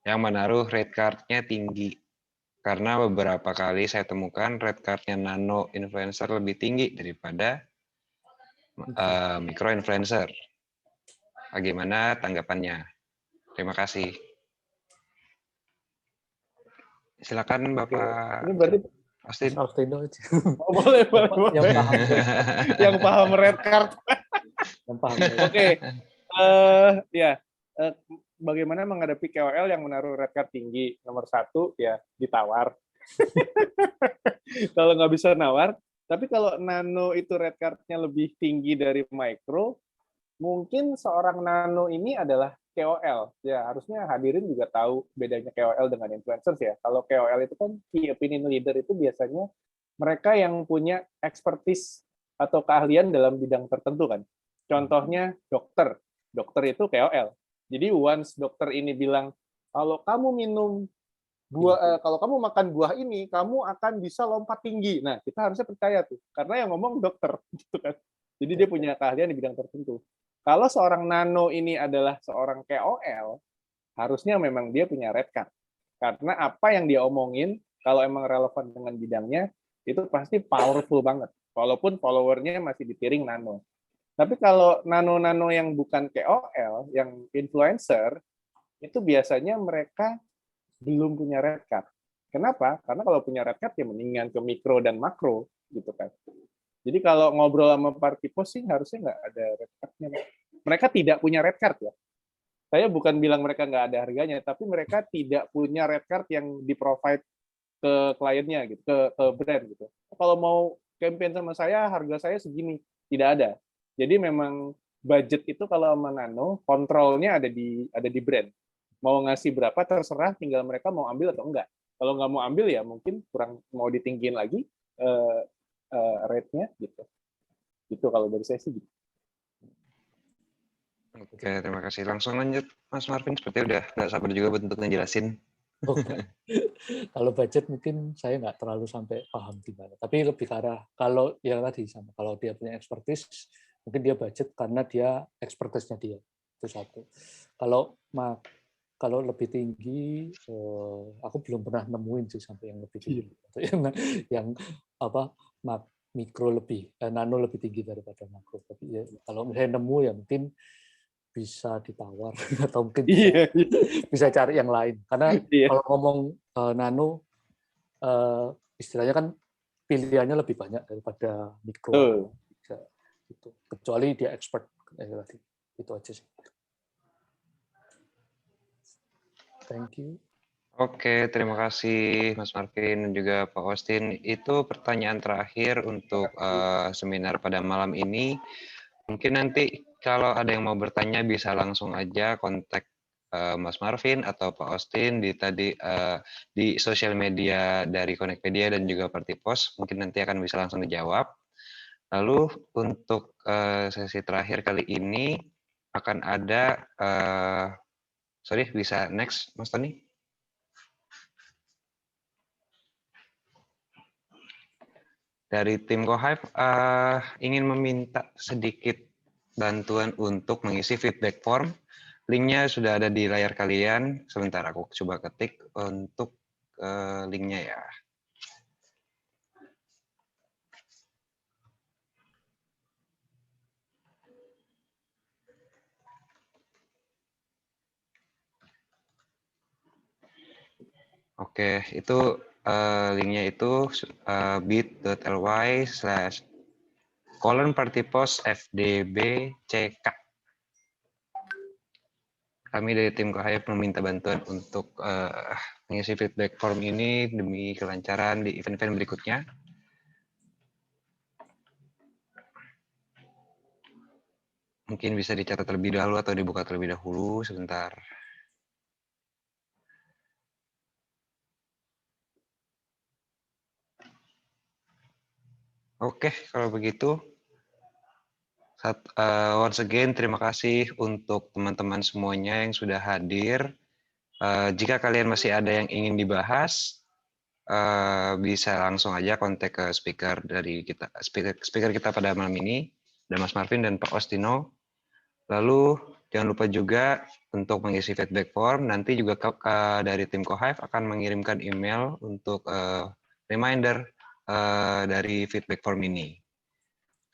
A: yang menaruh rate card-nya tinggi? Karena beberapa kali saya temukan rate card-nya nano influencer lebih tinggi daripada micro influencer. Bagaimana tanggapannya? Terima kasih. Silakan Bapak
B: Ini berarti
A: Austin.
C: Austin aja.
B: boleh,
C: Yang
B: boleh.
C: paham,
B: Yang paham red card.
C: yang paham.
B: Oke, ya, bagaimana menghadapi KOL yang menaruh red card tinggi? Nomor satu, ya ditawar. Kalau nggak bisa nawar, tapi kalau nano itu red card-nya lebih tinggi dari micro, mungkin seorang nano ini adalah KOL. Ya, harusnya hadirin juga tahu bedanya KOL dengan influencers ya. Kalau KOL itu kan key opinion leader itu biasanya mereka yang punya expertise atau keahlian dalam bidang tertentu kan. Contohnya dokter. Dokter itu KOL. Jadi once dokter ini bilang, kalau kamu minum buah, kalau kamu makan buah ini, kamu akan bisa lompat tinggi. Nah, kita harusnya percaya tuh, karena yang ngomong dokter, gitu kan. Jadi dia punya keahlian di bidang tertentu. Kalau seorang nano ini adalah seorang KOL, harusnya memang dia punya red card. Karena apa yang dia omongin, kalau emang relevan dengan bidangnya, itu pasti powerful banget. Walaupun followernya masih di piring nano. Tapi kalau nano-nano yang bukan KOL, yang influencer, itu biasanya mereka belum punya red card. Kenapa? Karena kalau punya red card ya mendingan ke mikro dan makro gitu kan. Jadi kalau ngobrol sama party post sih harusnya nggak ada red card-nya. Mereka tidak punya red card ya. Saya bukan bilang mereka nggak ada harganya, tapi mereka tidak punya red card yang di-provide ke kliennya gitu, ke brand gitu. Kalau mau campaign sama saya, harga saya segini. Tidak ada. Jadi memang budget itu kalau sama Nano, kontrolnya ada di brand. Mau ngasih berapa terserah, tinggal mereka mau ambil atau enggak. Kalau nggak mau ambil ya mungkin kurang mau ditinggiin lagi rate-nya gitu. Itu kalau dari saya sih gitu.
A: Oke, terima kasih. Langsung lanjut, Mas Marvin. Seperti udah nggak sabar juga untuk ngejelasin.
C: Kalau budget mungkin saya nggak terlalu sampai paham gimana. Tapi lebih ke arah, kalau ya tadi sama, kalau dia punya expertise, mungkin dia budget karena dia expertise-nya dia. Itu satu. Kalau kalau lebih tinggi, aku belum pernah nemuin sih sampai yang lebih tinggi. Yang apa mikro lebih, nano lebih tinggi daripada makro. Tapi ya, kalau misalnya nemu ya mungkin bisa ditawar atau mungkin bisa cari yang lain. Karena kalau ngomong nano, istilahnya kan pilihannya lebih banyak daripada mikro. Gitu. Kecuali dia expert. Itu aja sih. Thank you.
A: Oke, terima kasih Mas Marvin dan juga Pak Austin. Itu pertanyaan terakhir untuk seminar pada malam ini. Mungkin nanti kalau ada yang mau bertanya bisa langsung aja kontak Mas Marvin atau Pak Austin di sosial media dari Connectpedia dan juga Partipos. Mungkin nanti akan bisa langsung dijawab. Lalu untuk sesi terakhir kali ini akan ada, sorry bisa next Mas Tony. Dari tim Cohive ingin meminta sedikit bantuan untuk mengisi feedback form. Linknya sudah ada di layar kalian. Sebentar aku coba ketik untuk linknya ya. Oke, itu linknya itu bit.ly/partipos/fdbck. Kami dari tim Cohive meminta bantuan untuk mengisi feedback form ini demi kelancaran di event-event berikutnya. Mungkin bisa dicatat terlebih dahulu atau dibuka terlebih dahulu sebentar. Oke, kalau begitu Once again, terima kasih untuk teman-teman semuanya yang sudah hadir. Jika kalian masih ada yang ingin dibahas, bisa langsung aja kontak ke speaker dari kita, speaker kita pada malam ini, dan Mas Marvin dan Pak Ostino. Lalu jangan lupa juga untuk mengisi feedback form. Nanti juga dari tim Cohive akan mengirimkan email untuk reminder dari feedback form ini.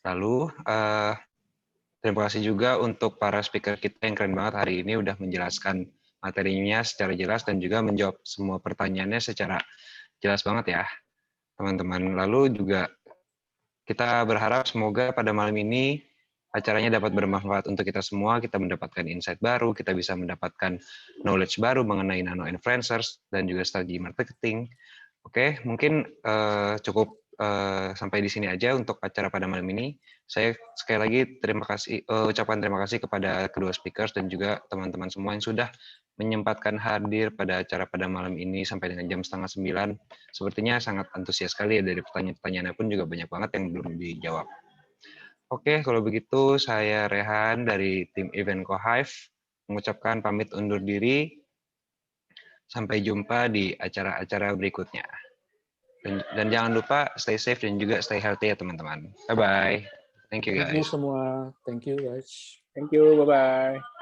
A: Lalu terima kasih juga untuk para speaker kita yang keren banget hari ini udah menjelaskan materinya secara jelas dan juga menjawab semua pertanyaannya secara jelas banget ya, teman-teman. Lalu juga kita berharap semoga pada malam ini acaranya dapat bermanfaat untuk kita semua, kita mendapatkan insight baru, kita bisa mendapatkan knowledge baru mengenai nano influencers dan juga strategi marketing. Oke, mungkin cukup sampai di sini aja untuk acara pada malam ini. Saya sekali lagi ucapkan terima kasih kepada kedua speakers dan juga teman-teman semua yang sudah menyempatkan hadir pada acara pada malam ini sampai dengan jam 8:30. Sepertinya sangat antusias sekali ya, dari pertanyaan-pertanyaannya pun juga banyak banget yang belum dijawab. Oke, kalau begitu saya Rehan dari tim Event Cohive mengucapkan pamit undur diri. Sampai jumpa di acara-acara berikutnya. Dan jangan lupa stay safe dan juga stay healthy ya teman-teman. Bye-bye. Thank you
C: Thank you
A: guys.
C: semua. Thank you guys.
B: Thank you. Bye-bye.